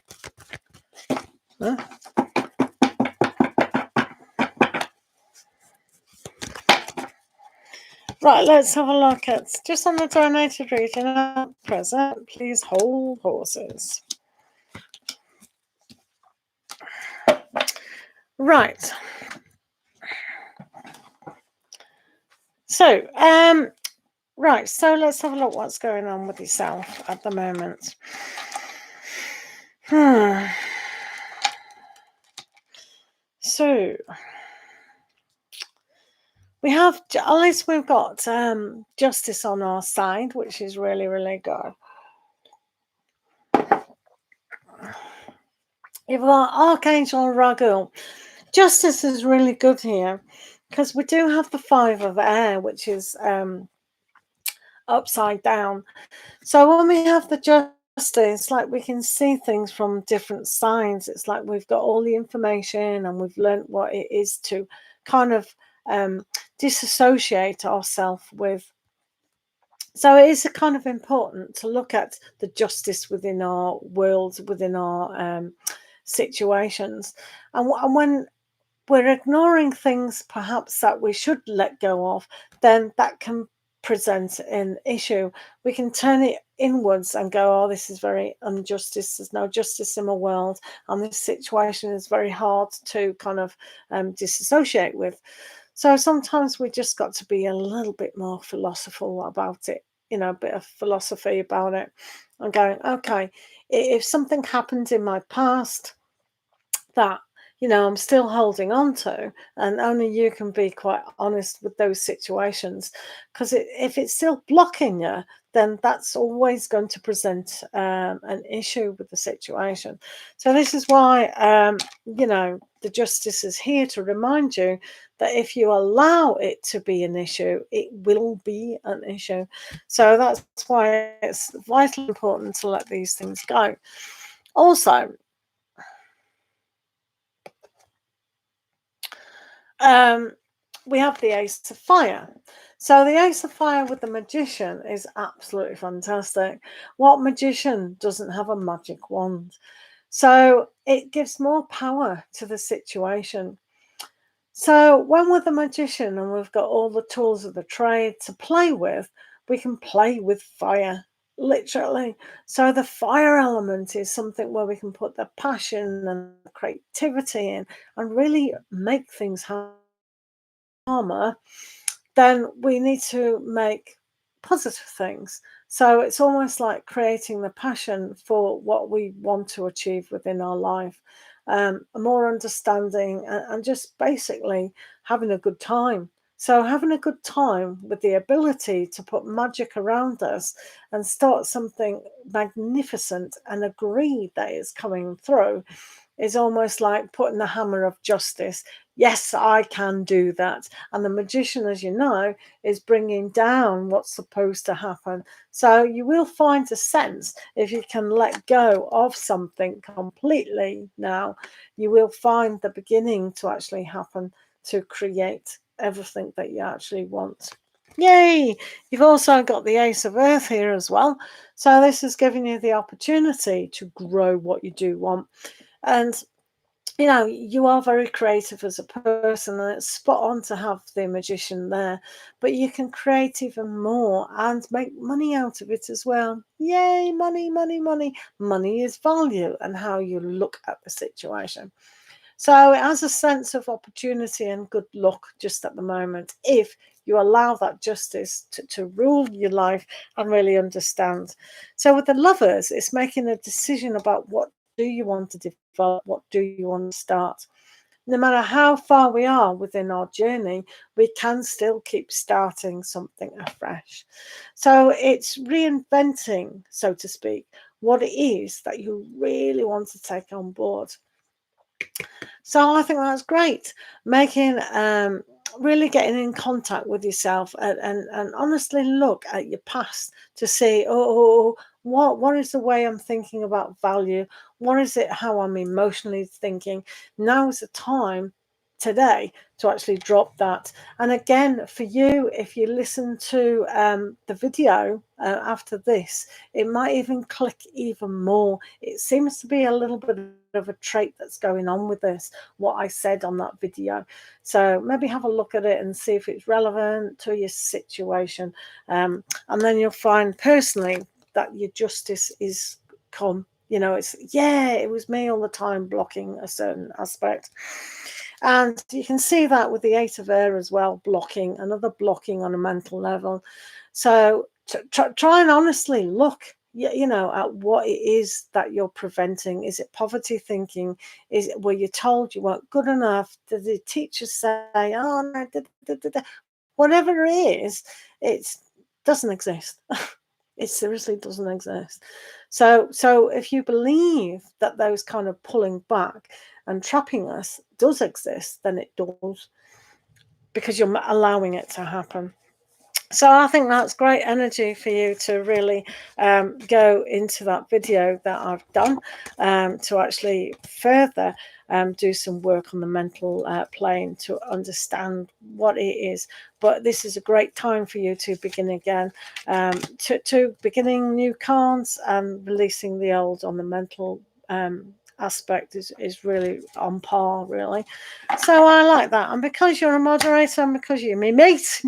Speaker 1: Huh? Right, let's have a look at just on the donated reading at present. Please hold horses. Right. So, right, so let's have a look what's going on with yourself at the moment. So, we have, at least we've got justice on our side, which is really, really good. You've got Archangel Raguel. Justice is really good here because we do have the 5 of air, which is upside down. So when we have the justice, like we can see things from different sides. It's like we've got all the information and we've learned what it is to kind of disassociate ourselves with. So it is kind of important to look at the justice within our worlds, within our situations. And when we're ignoring things perhaps that we should let go of, then that can present an issue. We can turn it inwards and go, oh, this is very injustice. There's no justice in my world. And this situation is very hard to kind of disassociate with. So sometimes we just got to be a little bit more philosophical about it, a bit of philosophy about it. And going, okay, if something happened in my past that I'm still holding on to, and only you can be quite honest with those situations, because if it's still blocking you, then that's always going to present an issue with the situation. So this is why the justice is here to remind you that if you allow it to be an issue, it will be an issue. So that's why it's vitally important to let these things go. Also, we have the Ace of Fire. So the Ace of Fire with the Magician is absolutely fantastic. What magician doesn't have a magic wand? So it gives more power to the situation. So when we're the magician and we've got all the tools of the trade to play with, we can play with fire, literally. So the fire element is something where we can put the passion and the creativity in and really make things happen. Then we need to make positive things. So it's almost like creating the passion for what we want to achieve within our life, a more understanding, and just basically having a good time. So having a good time with the ability to put magic around us and start something magnificent and agree that it's coming through is almost like putting the hammer of justice. Yes, I can do that. And the magician, as you know, is bringing down what's supposed to happen. So you will find a sense, if you can let go of something completely now, you will find the beginning to actually happen to create everything that you actually want. Yay! You've also got the Ace of Earth here as well. So this is giving you the opportunity to grow what you do want. And you are very creative as a person, and it's spot on to have the magician there, but you can create even more and make money out of it as well. Yay, money, money, money. Money is value and how you look at the situation. So it has a sense of opportunity and good luck just at the moment, if you allow that justice to rule your life and really understand. So with the Lovers, it's making a decision about what do you want to develop, what do you want to start. No matter how far we are within our journey, we can still keep starting something afresh. So it's reinventing, so to speak, what it is that you really want to take on board. So I think that's great. Making really getting in contact with yourself and honestly look at your past to see, what is the way I'm thinking about value? What is it how I'm emotionally thinking? Now is the time today to actually drop that. And again, for you, if you listen to the video after this, it might even click even more. It seems to be a little bit of a trait that's going on with this, what I said on that video. So maybe have a look at it and see if it's relevant to your situation, and then you'll find personally that your justice is come. You know, it's, yeah, it was me all the time blocking a certain aspect. And you can see that with the Eight of Air as well, blocking, another blocking on a mental level. So try and honestly look, you know, at what it is that you're preventing. Is it poverty thinking? Is it, were you told you weren't good enough? Did the teacher say, oh, no, whatever it is, it doesn't exist. It seriously doesn't exist. So if you believe that those kind of pulling back and trapping us does exist, then it does, because you're allowing it to happen. So I think that's great energy for you to really go into that video that I've done to actually further do some work on the mental plane to understand what it is. But this is a great time for you to begin again, to beginning new cards and releasing the old on the mental aspect is really on par, really. So I like that. And because you're a moderator and because you're me mate,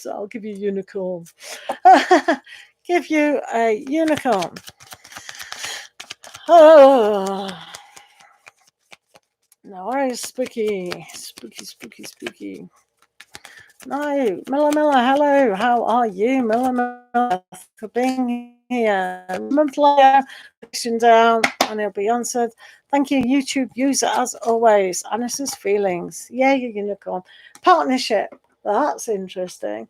Speaker 1: I'll give you a unicorn. Give you a unicorn. Oh, no worries, spooky. No, Miller, hello. How are you, Miller, for being here? A month later, question down, and it'll be answered. Thank you, YouTube user, as always. Anis's feelings. Yeah, you unicorn. Partnership. That's interesting.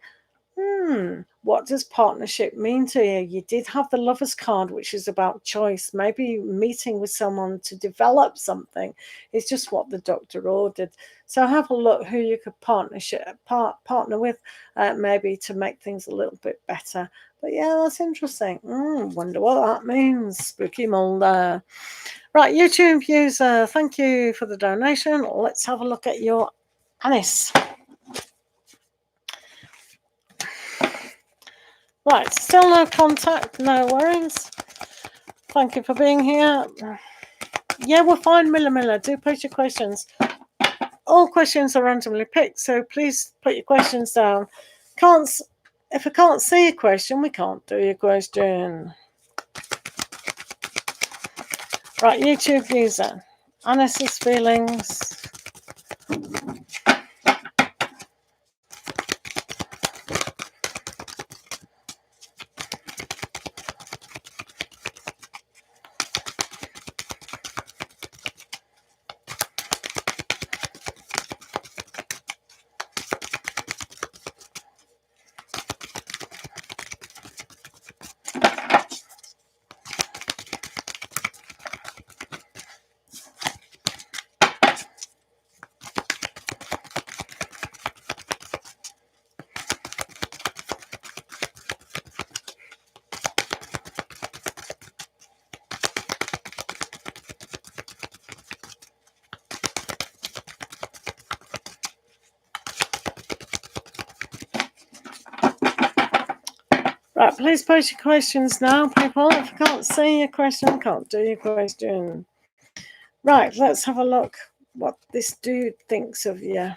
Speaker 1: What does partnership mean to you? You did have the Lover's card, which is about choice. Maybe meeting with someone to develop something is just what the doctor ordered. So have a look who you could partner with, maybe to make things a little bit better. But yeah, that's interesting. Wonder what that means. Spooky Mulder. Right, YouTube user, thank you for the donation. Let's have a look at your Anis. Right, still no contact, no worries. Thank you for being here. Yeah, we're fine, Miller. Do post your questions. All questions are randomly picked, so please put your questions down. If I can't see a question, we can't do your question. Right, YouTube user. Anis's feelings. Right, please post your questions now, people. If I can't see your question, I can't do your question. Right, let's have a look what this dude thinks of you.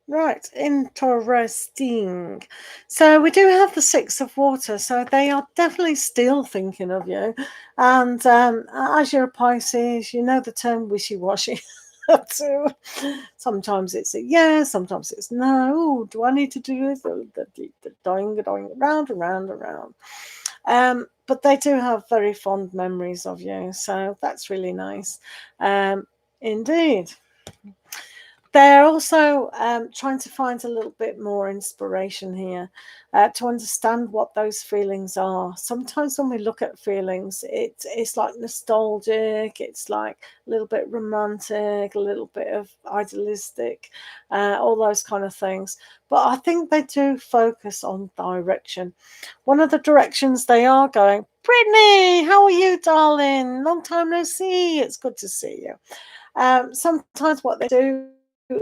Speaker 1: Right, interesting. So we do have the Six of Water, so they are definitely still thinking of you. And as you're a Pisces, you know the term wishy-washy. So sometimes it's a yes, sometimes it's no. Ooh, do I need to do this? The going round and round and round. But they do have very fond memories of you, so that's really nice. Indeed. they're also trying to find a little bit more inspiration here to understand what those feelings are. Sometimes when we look at feelings, it's like nostalgic, it's like a little bit romantic, a little bit of idealistic, all those kind of things. But I think they do focus on direction. One of the directions they are going, Brittany, how are you, darling? Long time no see. It's good to see you. Sometimes what they do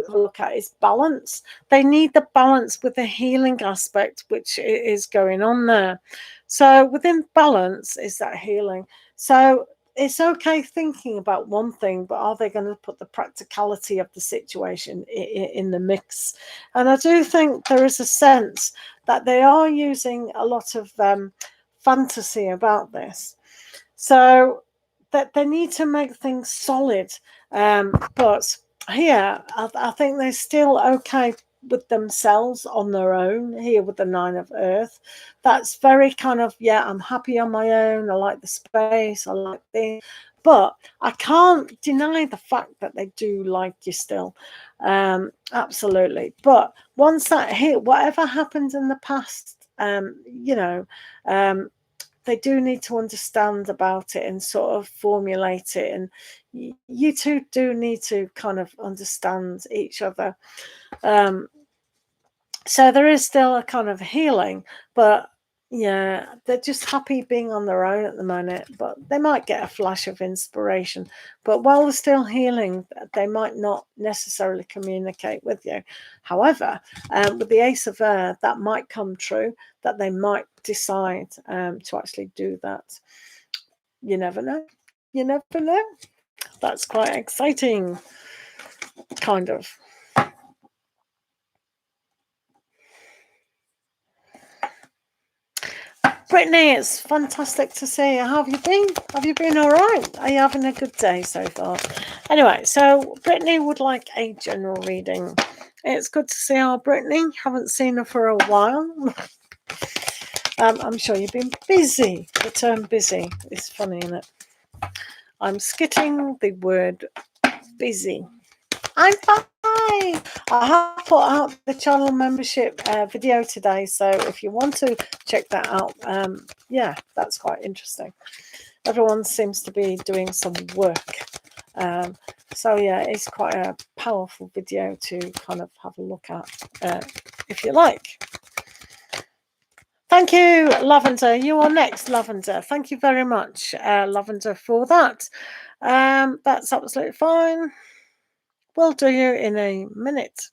Speaker 1: look at is balance. They need the balance with the healing aspect, which is going on there. So within balance is that healing. So it's okay thinking about one thing, but are they going to put the practicality of the situation in the mix? And I do think there is a sense that they are using a lot of fantasy about this. So that they need to make things solid. But here, I think they're still okay with themselves on their own here with the Nine of Earth. That's very kind of, yeah, I'm happy on my own. I like the space. I like this. But I can't deny the fact that they do like you still. Absolutely. But once that hit, whatever happened in the past, they do need to understand about it and sort of formulate it. And you two do need to kind of understand each other. So there is still a kind of healing, but yeah, they're just happy being on their own at the moment, but they might get a flash of inspiration. But while they're still healing, they might not necessarily communicate with you. However, with the Ace of Air, that might come true, that they might decide to actually do that. You never know. You never know. That's quite exciting, kind of. Brittany, it's fantastic to see you. How have you been? Have you been all right? Are you having a good day so far? Anyway, so Brittany would like a general reading. It's good to see our Brittany. Haven't seen her for a while. I'm sure you've been busy. The term busy is funny, isn't it? I'm skitting the word busy. I'm fine. I have put out the channel membership video today, so if you want to check that out, yeah, that's quite interesting. Everyone seems to be doing some work. So yeah, it's quite a powerful video to kind of have a look at, if you like. Thank you, Lavender. You are next, Lavender. Thank you very much, Lavender, for that. That's absolutely fine. We'll do you in a minute.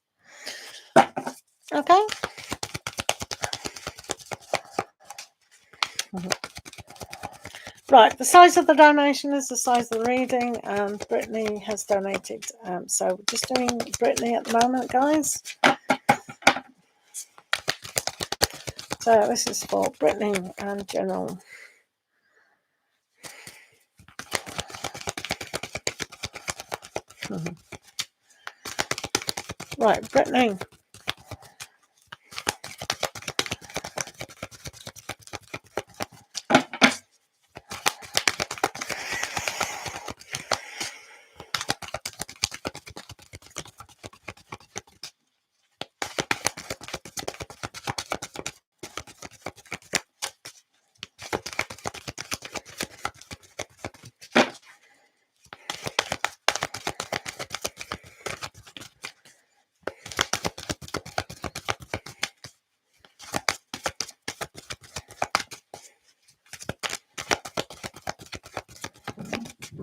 Speaker 1: Okay. Right, the size of the donation is the size of the reading, and Brittany has donated. So we're just doing Brittany at the moment, guys. So this is for Brittany and General. Right, Brittany.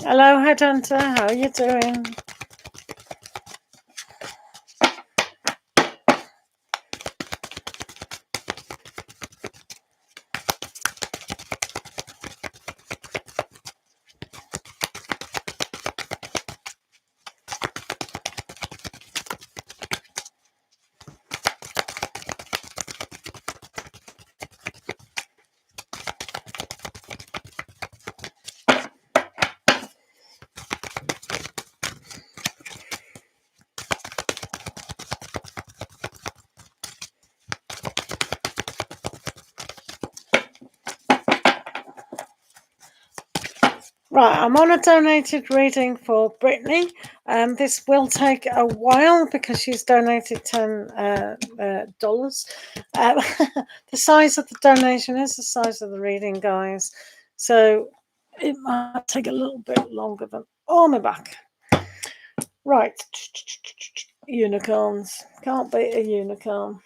Speaker 1: Hello, Headhunter. How are you doing? Right, I'm on a donated reading for Brittany. This will take a while because she's donated $10. The size of the donation is the size of the reading, guys. So it might take a little bit longer than... Oh, my back. Right. Unicorns. Can't beat a unicorn.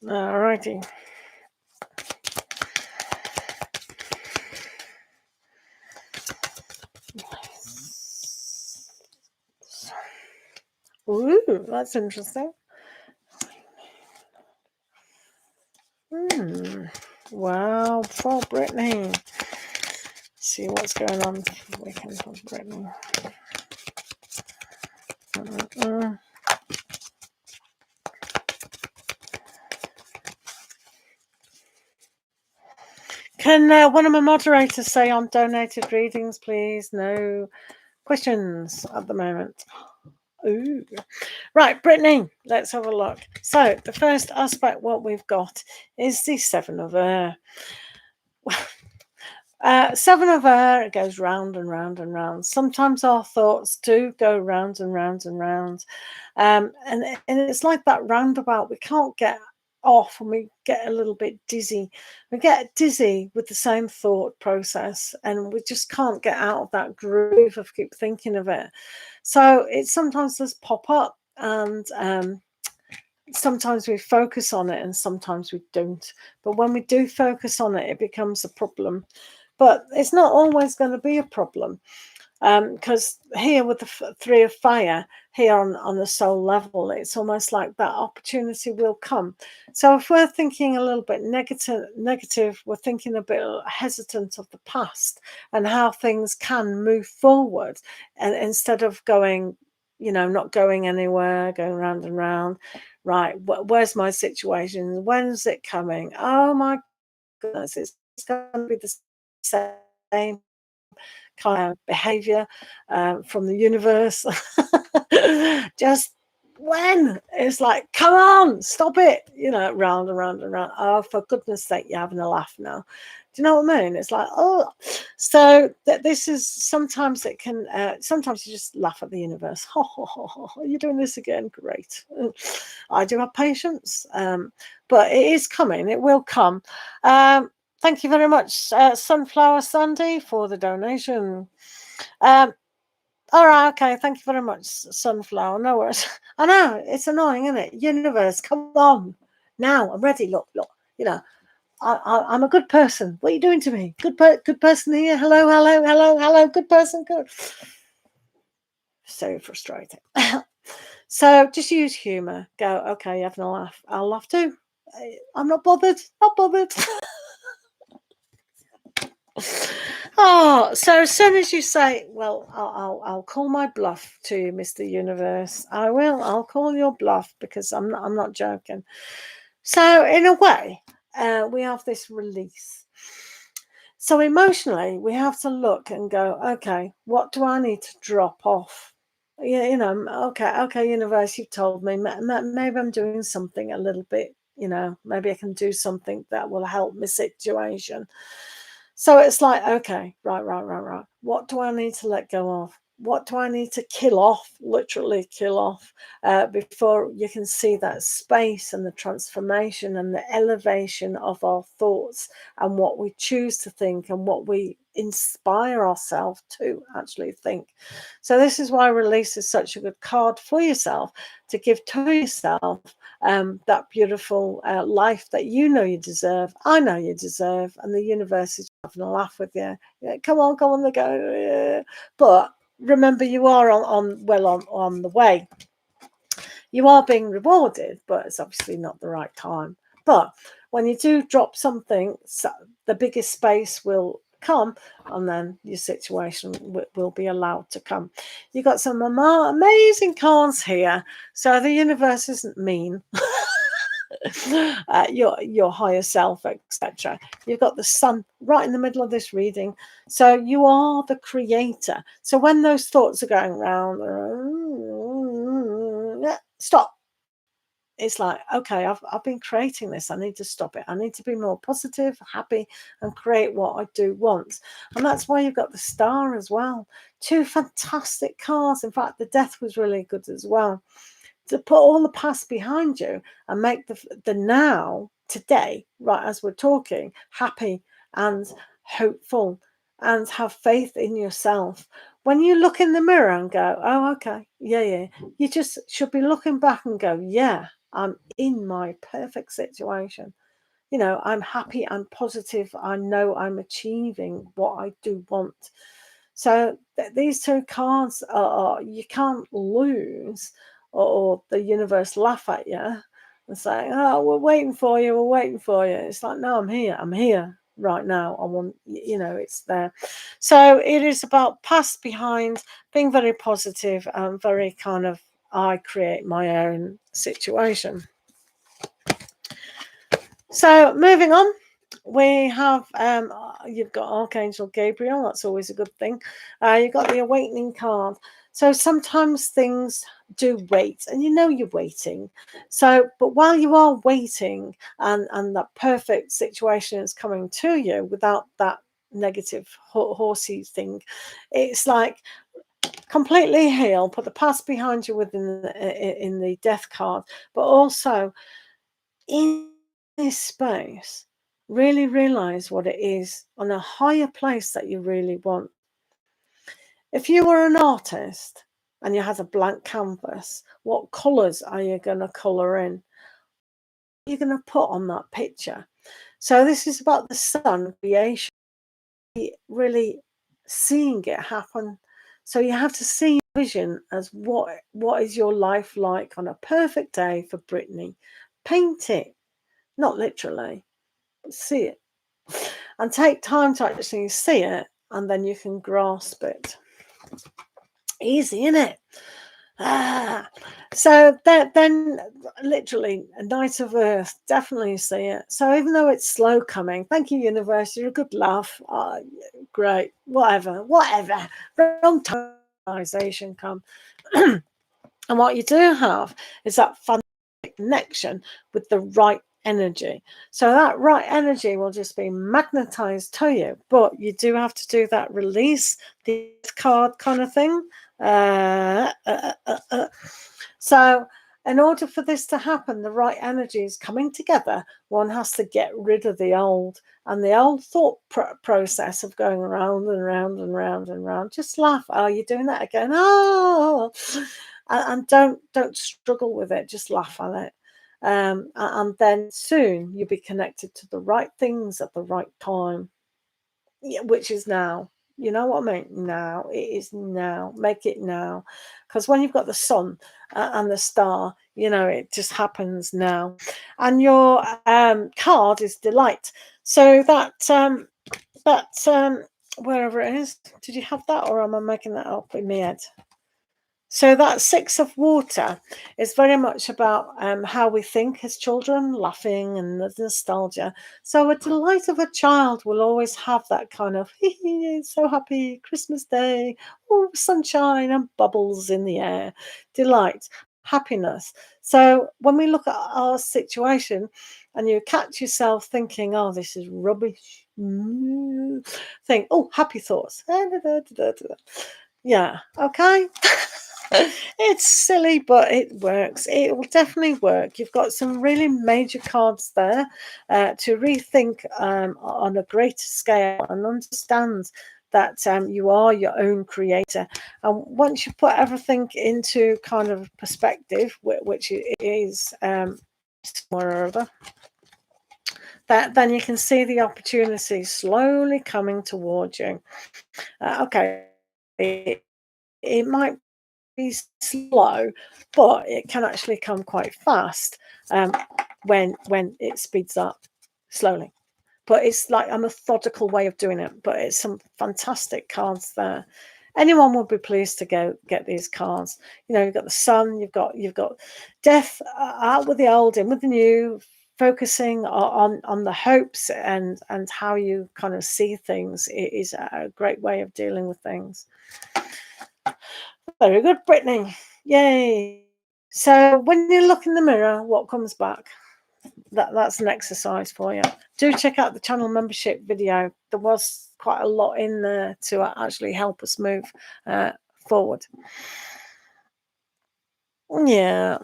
Speaker 1: Alrighty. Ooh, that's interesting. Wow, for Brittany. See what's going on this weekend for Brittany. Can one of my moderators say on donated readings, please? No questions at the moment. Ooh. Right, Brittany, let's have a look. So the first aspect, what we've got is the Seven of Air. Seven of Air, it goes round and round and round. Sometimes our thoughts do go round and round and round. And it's like that roundabout. We can't get off and we get a little bit dizzy. We get dizzy with the same thought process and we just can't get out of that groove of keep thinking of it. So it sometimes does pop up and sometimes we focus on it and sometimes we don't. But when we do focus on it, it becomes a problem. But it's not always going to be a problem. Because here with the Three of Fire, here on the soul level, it's almost like that opportunity will come. So if we're thinking a little bit negative, we're thinking a bit hesitant of the past and how things can move forward, and instead of going, not going anywhere, going round and round. Right, where's my situation? When's it coming? Oh my goodness, it's going to be the same kind of behavior from the universe. Just when it's like, come on, stop it, round and round and round. Oh, for goodness sake, you're having a laugh now. Do you know what I mean? It's like, oh, so this is sometimes it can, sometimes you just laugh at the universe. You're doing this again. Great. I do have patience, but it is coming. It will come. Thank you very much, Sunflower Sandy, for the donation. All right, okay. Thank you very much, Sunflower. No worries. I know, it's annoying, isn't it? Universe, come on. Now, I'm ready. Look. I'm a good person. What are you doing to me? Good person here. Hello. Good person. Good. So frustrating. So just use humor. Go, okay, you're having a laugh. I'll laugh too. I'm not bothered. Oh, so as soon as you say, well, I'll call my bluff to you, Mr. Universe. I will. I'll call your bluff because I'm not joking. So in a way, we have this release. So emotionally, we have to look and go, okay, what do I need to drop off? Okay, universe, you've told me. Maybe I'm doing something a little bit, maybe I can do something that will help my situation. So it's like, okay, right. What do I need to let go of? What do I need to kill off, literally kill off, before you can see that space and the transformation and the elevation of our thoughts and what we choose to think and what we inspire ourselves to actually think. So this is why release is such a good card for yourself, to give to yourself that beautiful life that you deserve. I know you deserve, and the universe is having a laugh with you. Yeah, come on, they go. Yeah. But remember, you are on the way. You are being rewarded, but it's obviously not the right time. But when you do drop something, the biggest space will come, and then your situation will be allowed to come. You got some amazing cards here, so the universe isn't mean. Your higher self, etc. You've got the sun right in the middle of this reading, so you are the creator. So when those thoughts are going around, stop. it's like, okay, I've been creating this. I need to stop it. I need to be more positive, happy, and create what I do want. And that's why you've got the Star as well. Two fantastic cards. In fact, the Death was really good as well. To put all the past behind you and make the now, today, right as we're talking, happy and hopeful, and have faith in yourself. When you look in the mirror and go, oh, okay, yeah, you just should be looking back and go, yeah, I'm in my perfect situation. You know, I'm happy, I'm positive, I know I'm achieving what I do want. So these two cards are you can't lose, or the universe laugh at you and say, oh, we're waiting for you, we're waiting for you. It's like, no, I'm here right now. I want, you know, it's there. So it is about past, behind, being very positive and very kind of, I create my own situation. So moving on, we have you've got Archangel Gabriel. That's always a good thing. You've got the Awakening card. So sometimes things do wait, and you know you're waiting. So, but while you are waiting, and that perfect situation is coming to you without that negative horsey thing, it's like completely heal, put the past behind you within in the Death card, but also in this space, really realize what it is on a higher place that you really want. If you were an artist and you had a blank canvas, what colors are you going to color in? What are you going to put on that picture? So this is about the sun creation, really seeing it happen. So you have to see vision as what is your life like on a perfect day for Brittany. Paint it, not literally, but see it. And take time to actually see it, and then you can grasp it. Easy, isn't it? So then literally a Knight of Earth, definitely see it. So even though it's slow coming, thank you, universe, you're a good laugh. Oh, great, whatever, wrong time come. And what you do have is that fun connection with the right energy. So that right energy will just be magnetized to you, but you do have to do that release the card kind of thing. So in order for this to happen, the right energy is coming together. One has to get rid of the old, and the old thought process of going around and round and round and round. Just laugh. Oh, you're doing that again. Oh, and don't struggle with it. Just laugh at it. And then soon you'll be connected to the right things at the right time, which is now. You know what I mean? Now. It is now. Make it now. Because when you've got the sun and the star, you know, it just happens now. And your card is delight. So that wherever it is, did you have that, or am I making that up in my head? So that Six of Water is very much about how we think as children, laughing and the nostalgia. So a delight of a child will always have that kind of so happy Christmas Day, oh, sunshine and bubbles in the air, delight, happiness. So when we look at our situation and you catch yourself thinking, oh, this is rubbish, think, oh, happy thoughts. Yeah, okay. It's silly, but it works. It will definitely work. You've got some really major cards there to rethink on a greater scale and understand that you are your own creator. And once you put everything into kind of perspective, which it is somewhere or other, then you can see the opportunity slowly coming towards you. Okay, it might be slow, but it can actually come quite fast when it speeds up slowly. But it's like a methodical way of doing it. But it's some fantastic cards there. Anyone would be pleased to go get these cards. You know, you've got the sun, you've got death, out with the old, in with the new, focusing on the hopes and how you kind of see things. It is a great way of dealing with things. Very good, Brittany. Yay. So when you look in the mirror, what comes back? That's an exercise for you. Do check out the channel membership video. There was quite a lot in there to actually help us move forward. Yeah.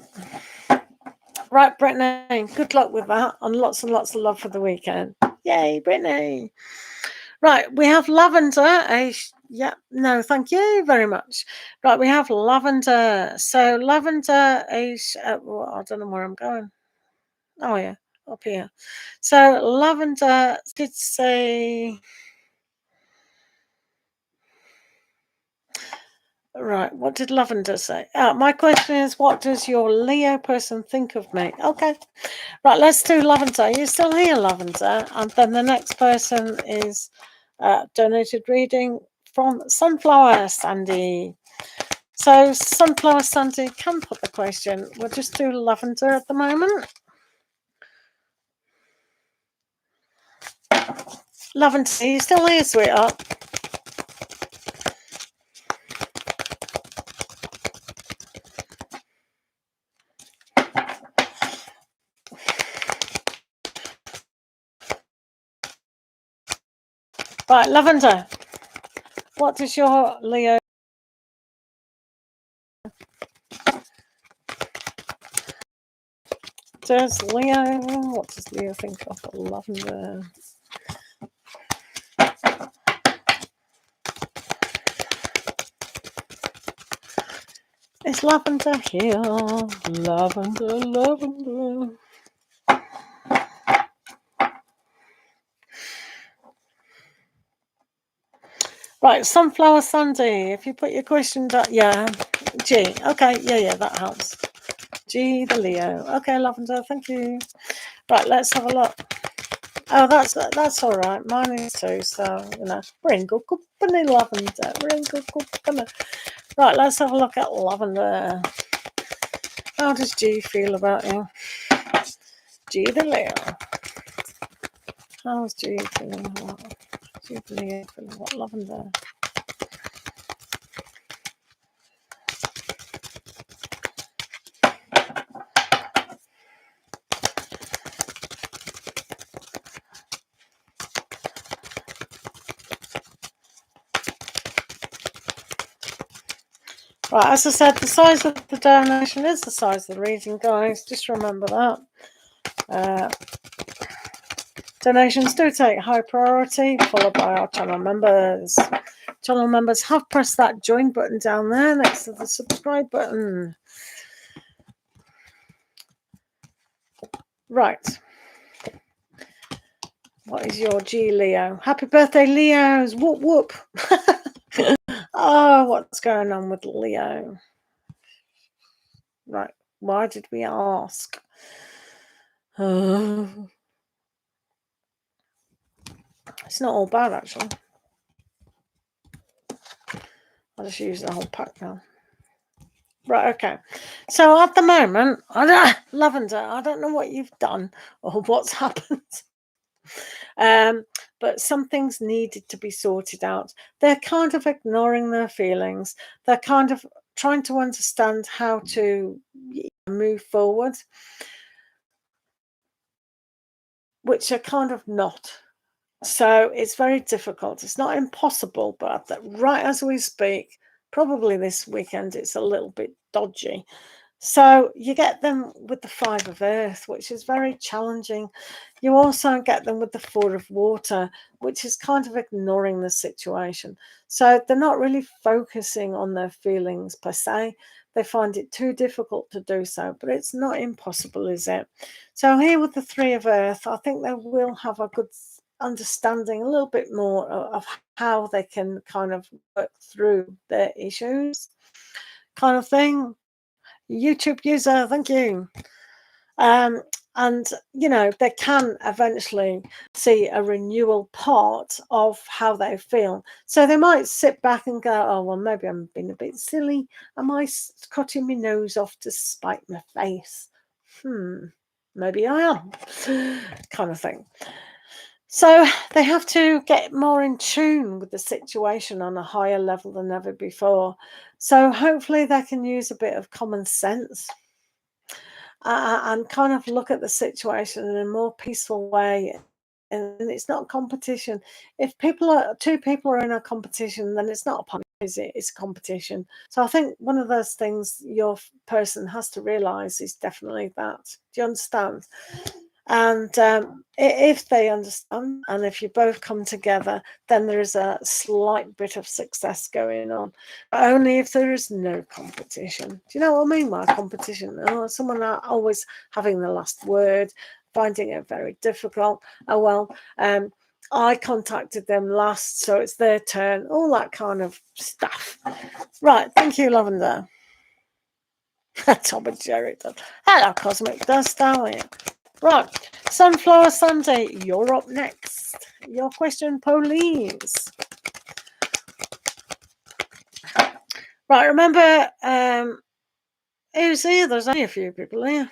Speaker 1: Right, Brittany, good luck with that, and lots of love for the weekend. Yay, Brittany. Right, we have Lavender. Yeah, no, thank you very much. Right, we have Lavender. So Lavender is, well, I don't know where I'm going. Oh, yeah, up here. So Lavender did say... Right, what did Lavender say? My question is, what does your Leo person think of me? Okay, right, let's do Lavender. You're still here, Lavender. And then the next person is donated reading from Sunflower Sandy. So Sunflower Sandy can put the question. We'll just do Lavender at the moment. Lavender, are you still here, sweetheart? Right, Lavender, what does your Leo... What does Leo think of Lavender? Is Lavender here? Lavender. Right, Sunflower Sandy, if you put your question down, yeah, G, okay, yeah, that helps. G, the Leo. Okay, Lavender, thank you. Right, let's have a look. Oh, that's all right. Mine is too, so, you know, we're in good company, Lavender. We're in good company. Right, let's have a look at Lavender. How does G feel about you? G, the Leo. How's G feeling about G, the Leo feeling about Lavender? Right, as I said, the size of the donation is the size of the reading, guys. Just remember that. Donations do take high priority, followed by our channel members. Channel members have pressed that join button down there next to the subscribe button. Right. What is your G, Leo? Happy birthday, Leos. Whoop, whoop. Oh, what's going on with Leo? Right. Why did we ask? It's not all bad, actually. I'll just use the whole pack now. Right, okay. So at the moment, Lavender, I don't know what you've done or what's happened. But something's needed to be sorted out. They're kind of ignoring their feelings. They're kind of trying to understand how to move forward, which are kind of not. So it's very difficult. It's not impossible, but right as we speak, probably this weekend, it's a little bit dodgy. So you get them with the Five of Earth, which is very challenging. You also get them with the Four of Water, which is kind of ignoring the situation. So they're not really focusing on their feelings per se. They find it too difficult to do so, but it's not impossible, is it? So here with the Three of Earth, I think they will have a good understanding a little bit more of how they can kind of work through their issues, kind of thing. YouTube user, thank you. And you know, they can eventually see a renewal part of how they feel. So they might sit back and go, oh well, maybe I'm being a bit silly. Am I cutting my nose off to spite my face? Maybe I am, kind of thing. So they have to get more in tune with the situation on a higher level than ever before. So hopefully they can use a bit of common sense. and kind of look at the situation in a more peaceful way. And it's not competition. If two people are in a competition, then it's not a punishment, is it? It's a competition. So I think one of those things your person has to realize is definitely that. Do you understand? And if they understand, and if you both come together, then there is a slight bit of success going on. But only if there is no competition. Do you know what I mean by competition? Someone always having the last word, finding it very difficult. Oh, well, I contacted them last, so it's their turn. All that kind of stuff. Right, thank you, Lavender. Tom and Jerry does. Hello, Cosmic Dust, how are you? Right, Sunflower Sunday, you're up next. Your question, please. Right, remember, who's here? There's only a few people here.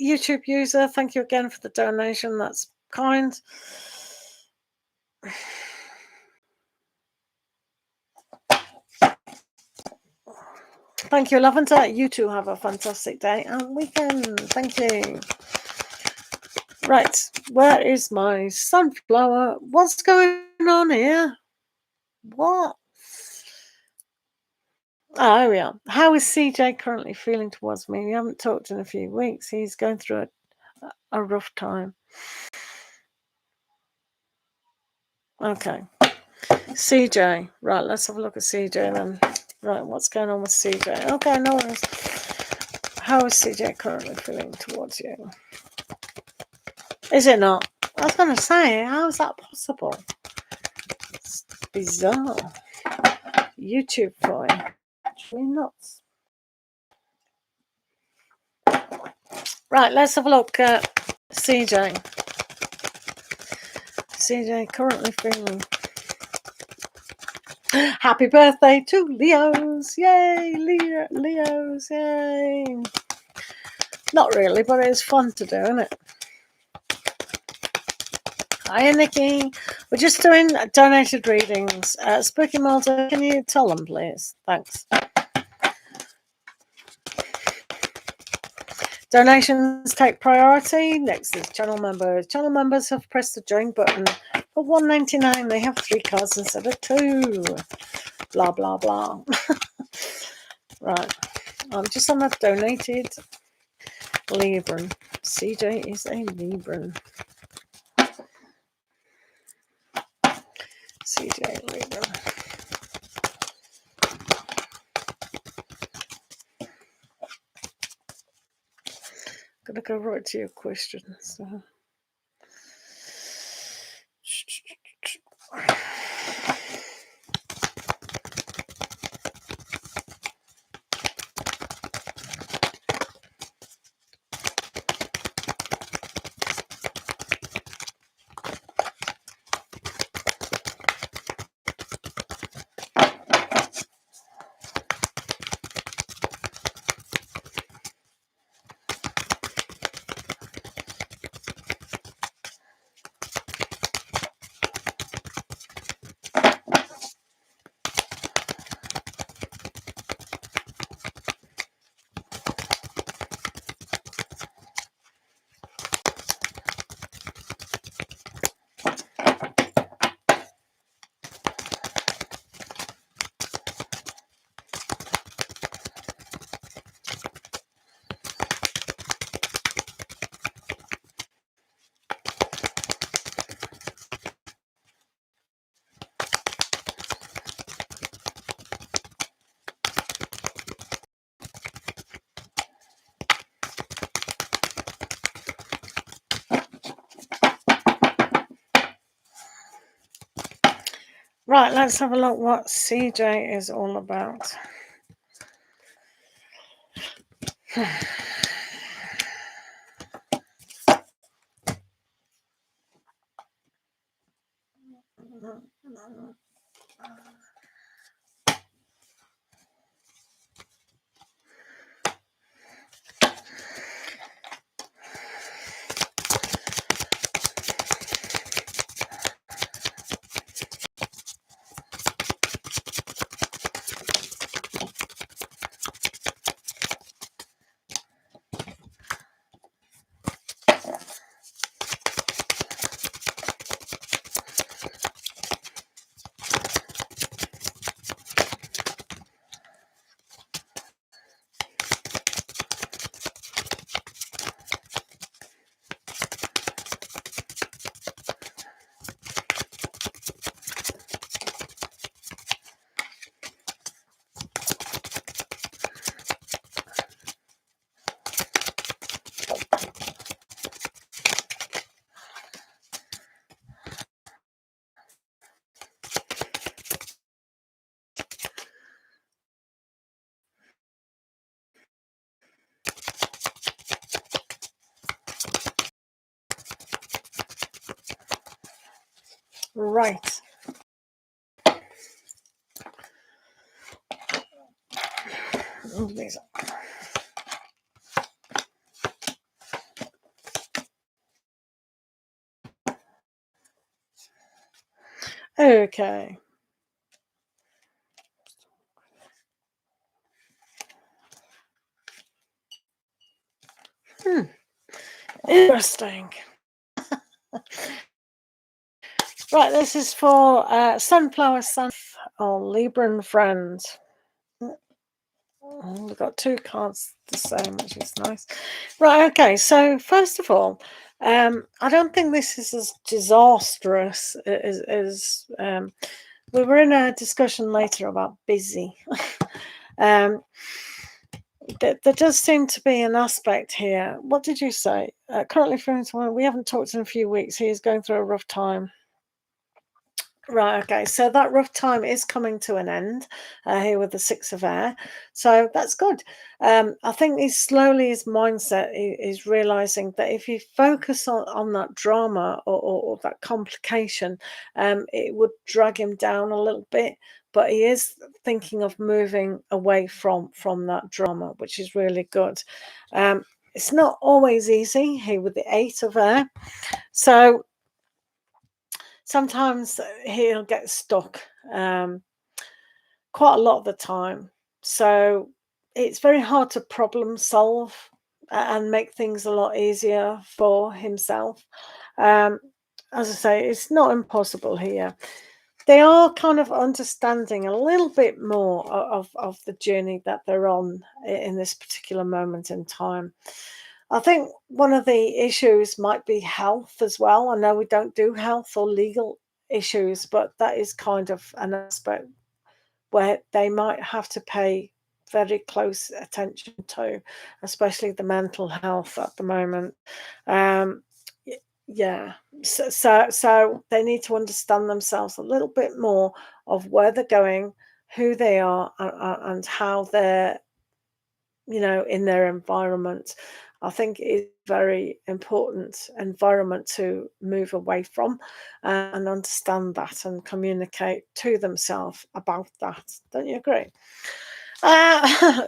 Speaker 1: YouTube user, thank you again for the donation. That's kind. Thank you, Lavender. You two have a fantastic day and weekend. Thank you. Right, where is my sunflower? What's going on here? What? Oh, here we are. How is CJ currently feeling towards me? We haven't talked in a few weeks. He's going through a rough time. Okay. CJ. Right, let's have a look at CJ then. Right, what's going on with CJ? Okay, no worries. How is CJ currently feeling towards you? Is it not? I was going to say, how is that possible? It's bizarre. YouTube for you. Actually nuts. Right, let's have a look at CJ. CJ currently feeling. Happy birthday to Leos. Yay, Leos, yay. Not really, but it's fun to do, isn't it? Hiya, Nikki. We're just doing donated readings. Spooky Malta, can you tell them, please? Thanks. Donations take priority. Next is channel members. Channel members have pressed the join button. For $1.99, they have 3 cards instead of 2. Blah, blah, blah. Right. I'm just on a donated Libran. CJ is a Libran. CJ Libran. I'm going to go right to your questions. So. Right, let's have a look what CJ is all about. Right. Move these up. Okay. Interesting. Right, this is for Sunflower Sun or Libran friends. We've got two cards the same, which is nice. Right, okay, so first of all, I don't think this is as disastrous as we were in a discussion later about busy. There does seem to be an aspect here. What did you say? Currently, we haven't talked in a few weeks. He is going through a rough time. Right, okay, so that rough time is coming to an end here with the Six of Air, so that's good. I think he's slowly, his mindset is realizing that if you focus on that drama or that complication, it would drag him down a little bit, but he is thinking of moving away from that drama, which is really good. It's not always easy here with the Eight of Air, so sometimes he'll get stuck quite a lot of the time. So it's very hard to problem solve and make things a lot easier for himself. Um, as I say, it's not impossible here. They are kind of understanding a little bit more of the journey that they're on in this particular moment in time. I think one of the issues might be health as well. I know we don't do health or legal issues, but that is kind of an aspect where they might have to pay very close attention to, especially the mental health at the moment. Um, yeah, so they need to understand themselves a little bit more of where they're going, who they are, and how they're in their environment. I think it's very important environment to move away from and understand that and communicate to themselves about that. Don't you agree?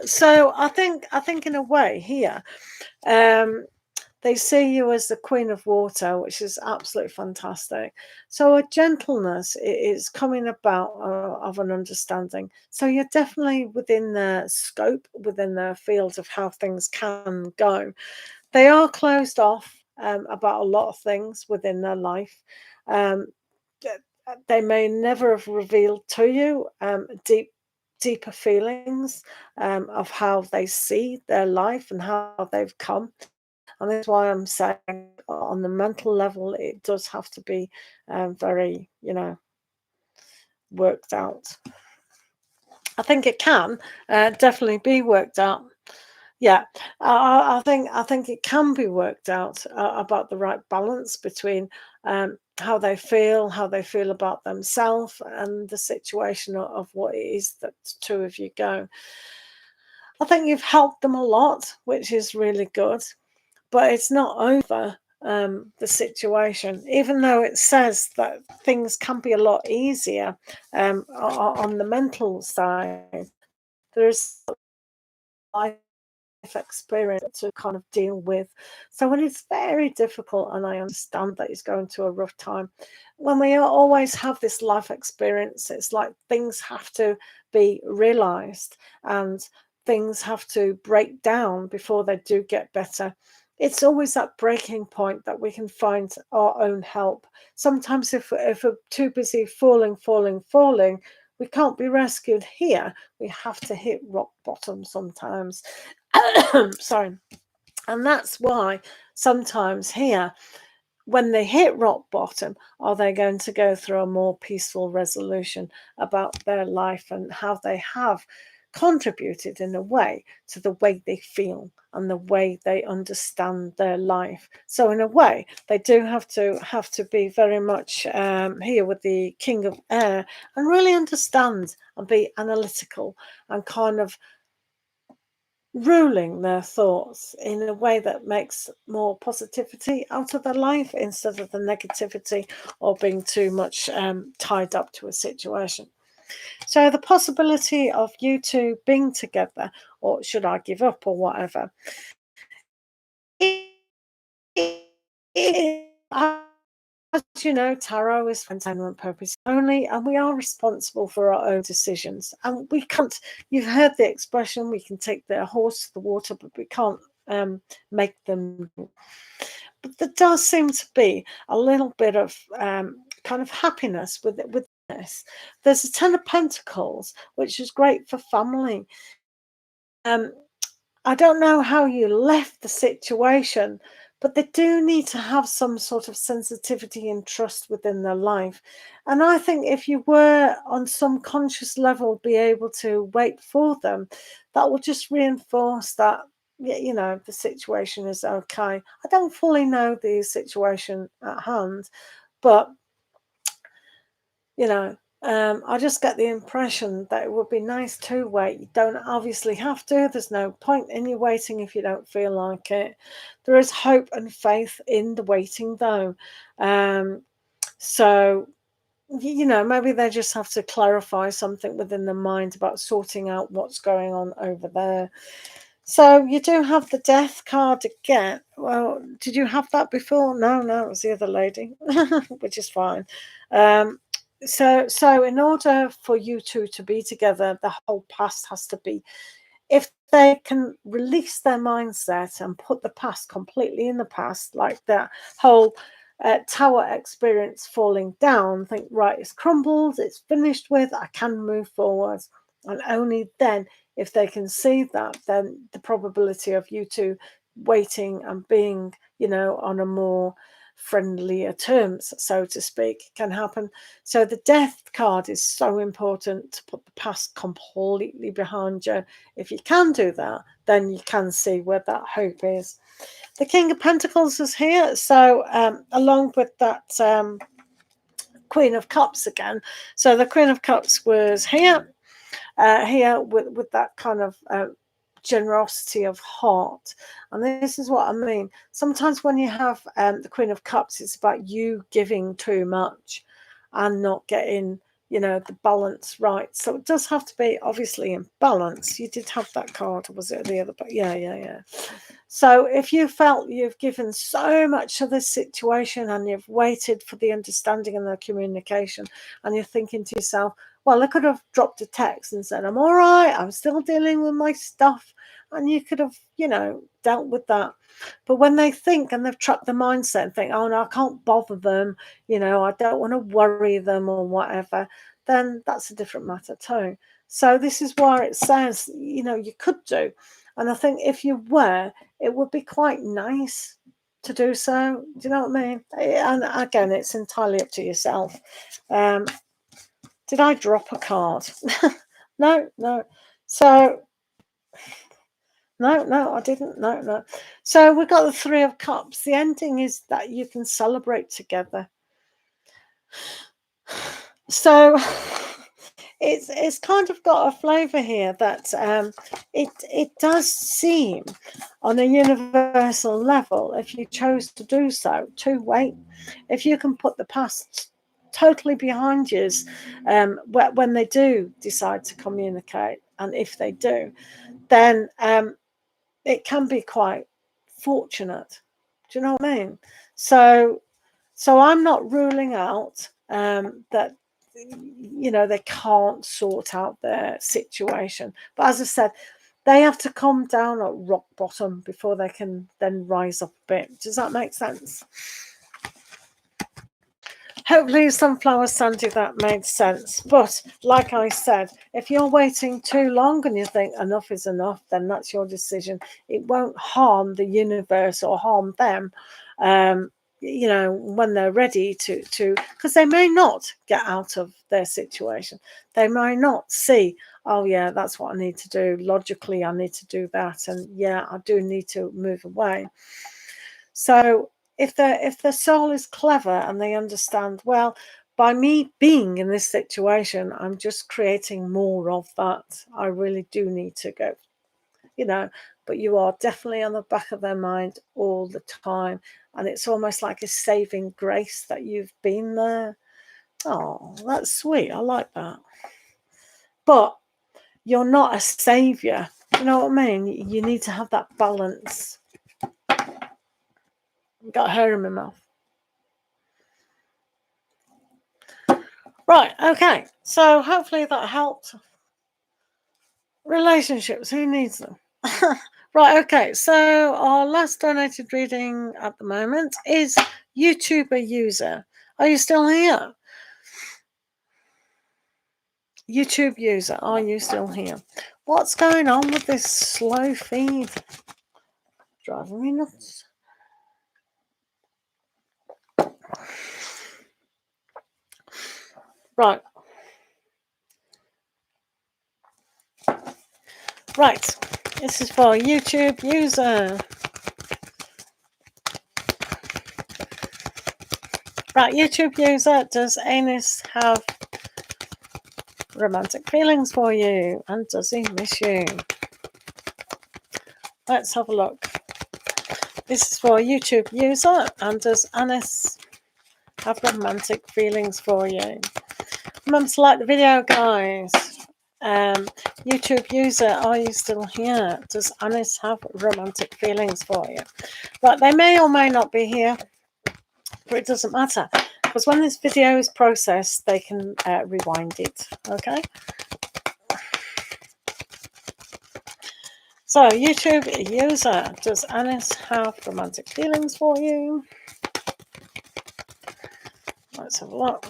Speaker 1: So I think in a way here, um, they see you as the Queen of Water, which is absolutely fantastic. So a gentleness is coming about of an understanding. So you're definitely within the scope, within the field of how things can go. They are closed off about a lot of things within their life. Um, they may never have revealed to you deeper feelings of how they see their life and how they've come. And that's why I'm saying on the mental level, it does have to be very, worked out. I think it can definitely be worked out. Yeah, I think it can be worked out about the right balance between how they feel about themselves, and the situation of what it is that the two of you go. I think you've helped them a lot, which is really good, but it's not over the situation, even though it says that things can be a lot easier on the mental side. There's life experience to kind of deal with. So when it's very difficult, and I understand that he's going through a rough time, when we always have this life experience, it's like things have to be realized and things have to break down before they do get better. It's always that breaking point that we can find our own help. Sometimes if we're too busy falling, we can't be rescued here. We have to hit rock bottom sometimes. Sorry. And that's why sometimes here, when they hit rock bottom, are they going to go through a more peaceful resolution about their life and how they have contributed in a way to the way they feel and the way they understand their life. So in a way, they do have to be very much here with the King of Air and really understand and be analytical and kind of ruling their thoughts in a way that makes more positivity out of their life instead of the negativity or being too much tied up to a situation. So the possibility of you two being together, or should I give up or whatever, as you know, tarot is for entertainment purpose only, and we are responsible for our own decisions. And we can't, you've heard the expression, we can take their horse to the water, but we can't make them. But there does seem to be a little bit of kind of happiness with this. There's a Ten of Pentacles, which is great for family. I don't know how you left the situation, but they do need to have some sort of sensitivity and trust within their life. And I think if you were on some conscious level be able to wait for them, that will just reinforce that, you know, the situation is okay. I don't fully know the situation at hand, but you know, I just get the impression that it would be nice to wait. You don't obviously have to. There's no point in you waiting if you don't feel like it. There is hope and faith in the waiting, though. So, you know, maybe they just have to clarify something within their mind about sorting out what's going on over there. So you do have the death card again. Well, did you have that before? No, it was the other lady, which is fine. So in order for you two to be together, the whole past has to be, if they can release their mindset and put the past completely in the past, like that whole tower experience falling down, think, right, it's crumbled, it's finished with, I can move forward. And only then, if they can see that, then the probability of you two waiting and being, you know, on a more friendlier terms, so to speak, can happen. So the death card is so important to put the past completely behind you. If you can do that, then you can see where that hope is. The King of Pentacles is here, so along with that Queen of Cups again. So the Queen of Cups was here with that kind of generosity of heart. And this is what I mean. Sometimes when you have the Queen of Cups, it's about you giving too much and not getting, you know, the balance right. So it does have to be obviously in balance. You did have that card, or was it the other? But yeah. So if you felt you've given so much to this situation and you've waited for the understanding and the communication, and you're thinking to yourself, well, I could have dropped a text and said, I'm all right, I'm still dealing with my stuff. And you could have, you know, dealt with that. But when they think and they've trapped the mindset and think, oh, no, I can't bother them, you know, I don't want to worry them or whatever, then that's a different matter too. So this is why it says, you know, you could do. And I think if you were, it would be quite nice to do so. Do you know what I mean? And again, it's entirely up to yourself. Did I drop a card? No. So, no, I didn't. No. So we've got the Three of Cups. The ending is that you can celebrate together. So it's kind of got a flavour here that it does seem on a universal level, if you chose to do so, to wait. If you can put the past totally behind you when they do decide to communicate, and if they do, then it can be quite fortunate. Do you know what I mean? So I'm not ruling out that, you know, they can't sort out their situation, but as I said, they have to come down at rock bottom before they can then rise up a bit. Does that make sense? Hopefully, Sunflower Sandy, that made sense. But like I said, if you're waiting too long and you think enough is enough, then that's your decision. It won't harm the universe or harm them, you know, when they're ready to, because they may not get out of their situation. They may not see, oh yeah, that's what I need to do. Logically, I need to do that. And yeah, I do need to move away. So if the soul is clever and they understand, well, by me being in this situation, I'm just creating more of that. I really do need to go you know, but you are definitely on the back of their mind all the time. And it's almost like a saving grace that you've been there. Oh, that's sweet. I like that. But you're not a savior. You know what I mean? You need to have that balance. Got hair in my mouth. Right, okay. So hopefully that helped. Relationships, who needs them? Right, okay. So our last donated reading at the moment is YouTuber user. Are you still here? YouTube user, are you still here? What's going on with this slow feed? Driving me nuts. Right. Right. This is for YouTube user. Right, YouTube user, does Anus have romantic feelings for you? And does he miss you? Let's have a look. This is for a YouTube user, and does Anis have romantic feelings for you? Remember to like the video, guys. YouTube user, are you still here? Does Anis have romantic feelings for you? Right, they may or may not be here, but it doesn't matter, because when this video is processed, they can rewind it. Okay. So, YouTube user, does Anis have romantic feelings for you? Let's have a look.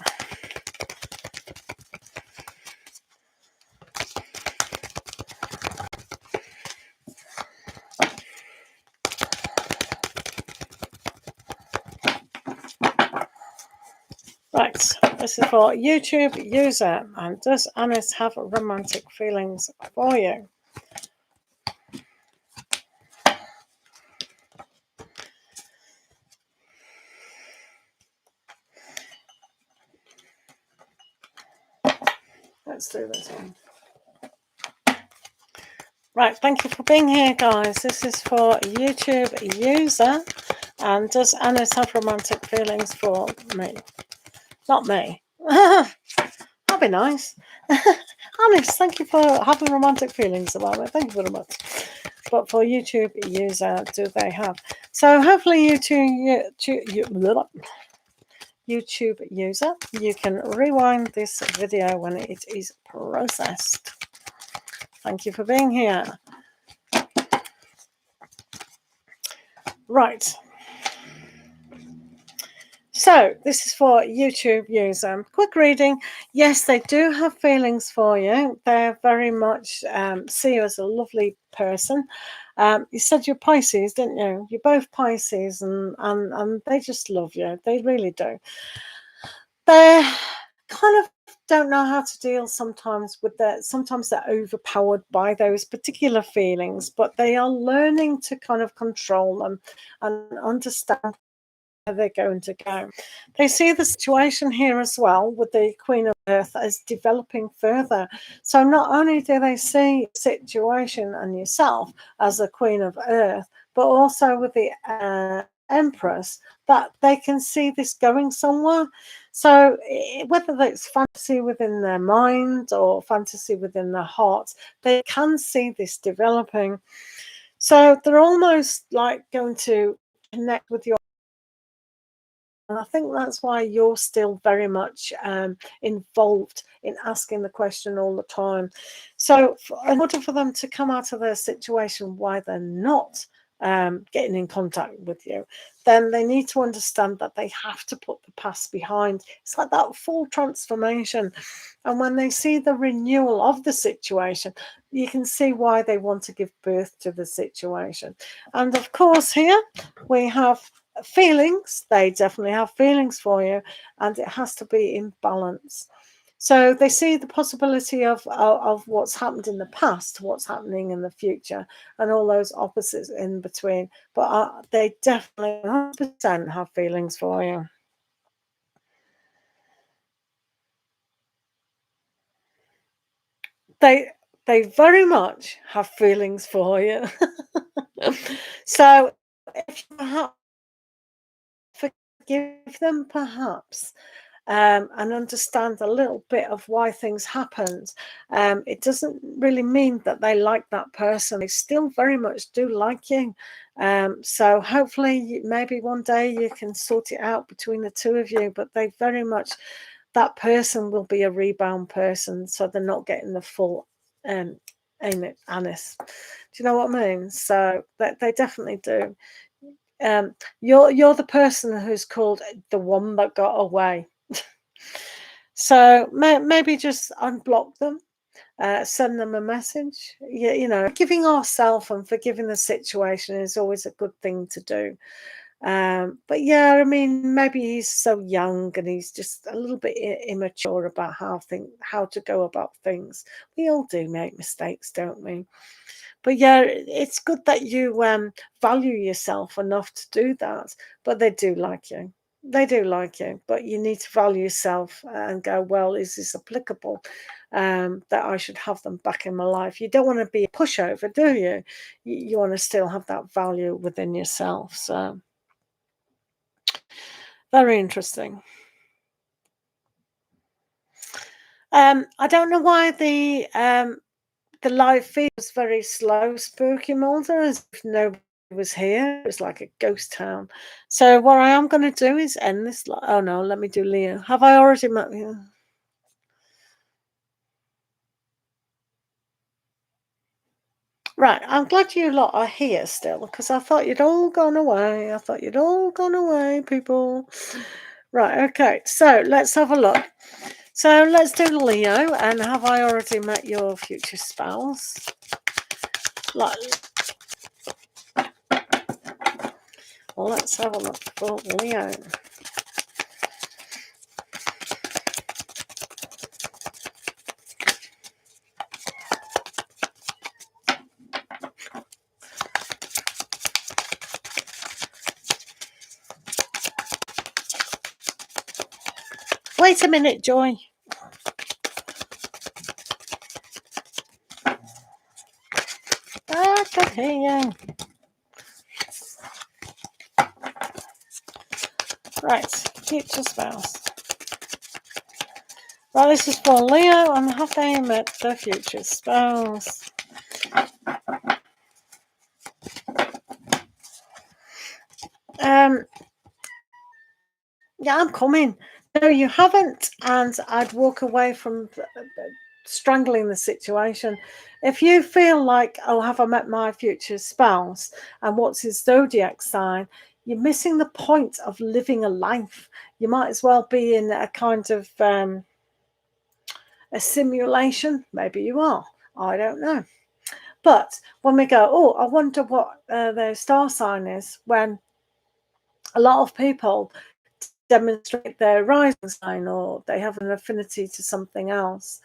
Speaker 1: Right, this is for YouTube user, and does Anis have romantic feelings for you? Let's do this one. Right, thank you for being here, guys. This is for YouTube user, and does Anis have romantic feelings for me? Not me. That'd be nice. Anis, thank you for having romantic feelings about me. Thank you very much. But for YouTube user, do they have? So hopefully YouTube user, you can rewind this video when it is processed. Thank you for being here. Right. So this is for YouTube user. Quick reading. Yes, they do have feelings for you. They're very much see you as a lovely person. You said you're Pisces, didn't you? You're both Pisces, and they just love you. They really do. They kind of don't know how to deal sometimes with that. Sometimes they're overpowered by those particular feelings, but they are learning to kind of control them and understand where they're going to go. They see the situation here as well with the Queen of Earth as developing further. So not only do they see the situation and yourself as the Queen of Earth, but also with the Empress, that they can see this going somewhere. So whether it's fantasy within their mind or fantasy within their hearts, they can see this developing. So they're almost like going to connect with your. And I think that's why you're still very much involved in asking the question all the time. So in order for them to come out of their situation why they're not getting in contact with you, then they need to understand that they have to put the past behind. It's like that full transformation. And when they see the renewal of the situation, you can see why they want to give birth to the situation. And of course, here we have feelings. They definitely have feelings for you, and it has to be in balance. So they see the possibility of what's happened in the past, what's happening in the future, and all those opposites in between. But they definitely 100% have feelings for you. They they very much have feelings for you. So if you perhaps forgive them, perhaps, and understand a little bit of why things happened, it doesn't really mean that they like that person. They still very much do like you. So hopefully maybe one day you can sort it out between the two of you, but they very much, that person will be a rebound person, so they're not getting the full anise. Do you know what I mean? So they definitely do. You're the person who's called the one that got away. So maybe just unblock them, send them a message. You know, forgiving ourselves and forgiving the situation is always a good thing to do. But yeah, I mean, maybe he's so young and he's just a little bit immature about how to go about things. We all do make mistakes, don't we? But yeah, it's good that you value yourself enough to do that. But they do like you. They do like you, but you need to value yourself and go, well, is this applicable? That I should have them back in my life. You don't want to be a pushover, do you? You want to still have that value within yourself. So very interesting. I don't know why the live feed was very slow, Spooky Mulder, as if nobody was here. It was like a ghost town. So what I am going to do is end this. Oh no, let me do Leo. Have I already met you? Right, I'm glad you lot are here still, because I thought you'd all gone away. I thought you'd all gone away, people. Right, okay, so let's have a look. So let's do Leo, and have I already met your future spouse? Like, well, let's have a look for Leo. Wait a minute, Joy. I can hear you. Right, future spouse. Right, this is for Leo, and have they met the future spouse? Yeah, I'm coming. No, you haven't, and I'd walk away from strangling the situation. If you feel like, oh, have I met my future spouse, and what's his zodiac sign, you're missing the point of living a life. You might as well be in a kind of a simulation. Maybe you are. I don't know. But when we go, oh, I wonder what their star sign is, when a lot of people demonstrate their rising sign, or they have an affinity to something else.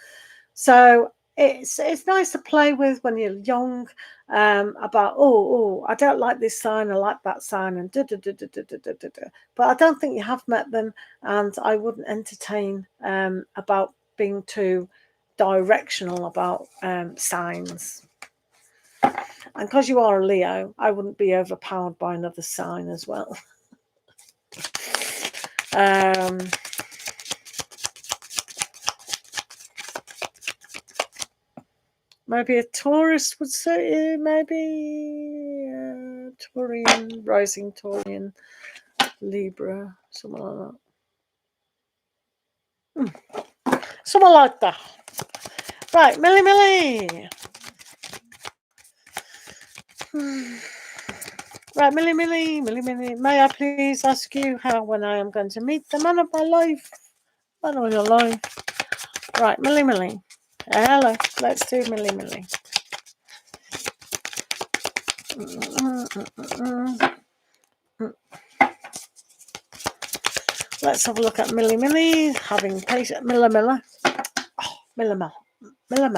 Speaker 1: So it's nice to play with when you're young, about, oh, I don't like this sign, I like that sign, and but I don't think you have met them, and I wouldn't entertain about being too directional about signs. And because you are a Leo, I wouldn't be overpowered by another sign as well. Maybe a Taurus would say, maybe Taurian, rising Taurian, Libra, something like that. Something like that. Right, Millie. Right, Millie. May I please ask you when I am going to meet the man of my life? Man of your life. Right, Millie. Hello, let's do Millie. Let's have a look at Millie, having patience. Miller. Oh, Miller. Right,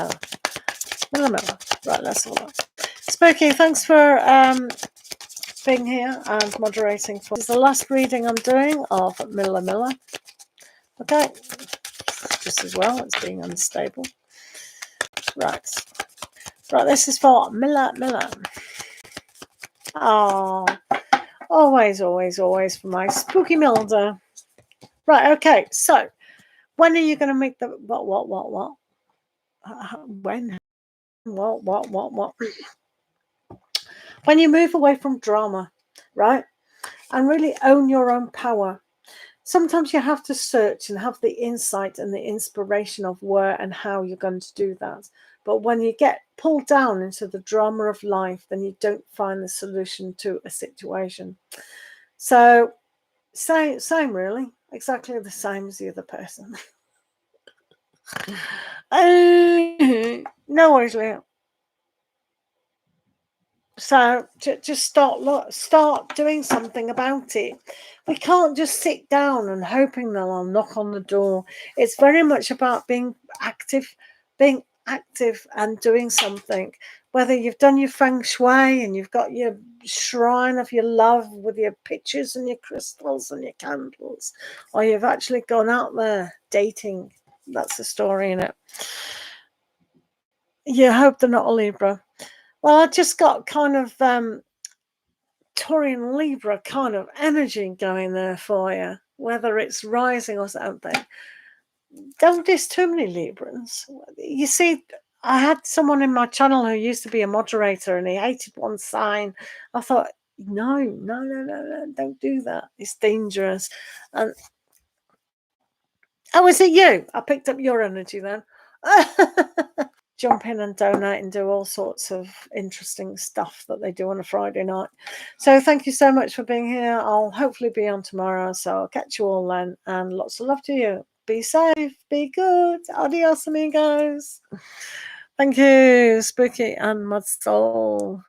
Speaker 1: let's have a look. Spooky, thanks for being here and moderating. This is the last reading I'm doing of Miller. Okay, just as well, it's being unstable. Right. Right, this is for Miller. Oh, always for my spooky Milda. Right, okay, so when are you going to make the what? When? What? When you move away from drama, right, and really own your own power. Sometimes you have to search and have the insight and the inspiration of where and how you're going to do that. But when you get pulled down into the drama of life, then you don't find the solution to a situation. So, same really, exactly the same as the other person. No worries, Leo. So just start doing something about it. We can't just sit down and hoping they'll knock on the door. It's very much about being active and doing something. Whether you've done your feng shui and you've got your shrine of your love with your pictures and your crystals and your candles, or you've actually gone out there dating. That's the story in it. You hope they're not a Libra. Well, I just got kind of Taurian Libra kind of energy going there for you, whether it's rising or something. Don't diss too many Librans. You see, I had someone in my channel who used to be a moderator and he hated one sign. I thought, no, don't do that. It's dangerous. And oh, was it you? I picked up your energy then. Jump in and donate and do all sorts of interesting stuff that they do on a Friday night. So thank you so much for being here. I'll hopefully be on tomorrow, so I'll catch you all then, and lots of love to you. Be safe, be good. Adios, amigos. Thank you, Spooky and Mud Soul.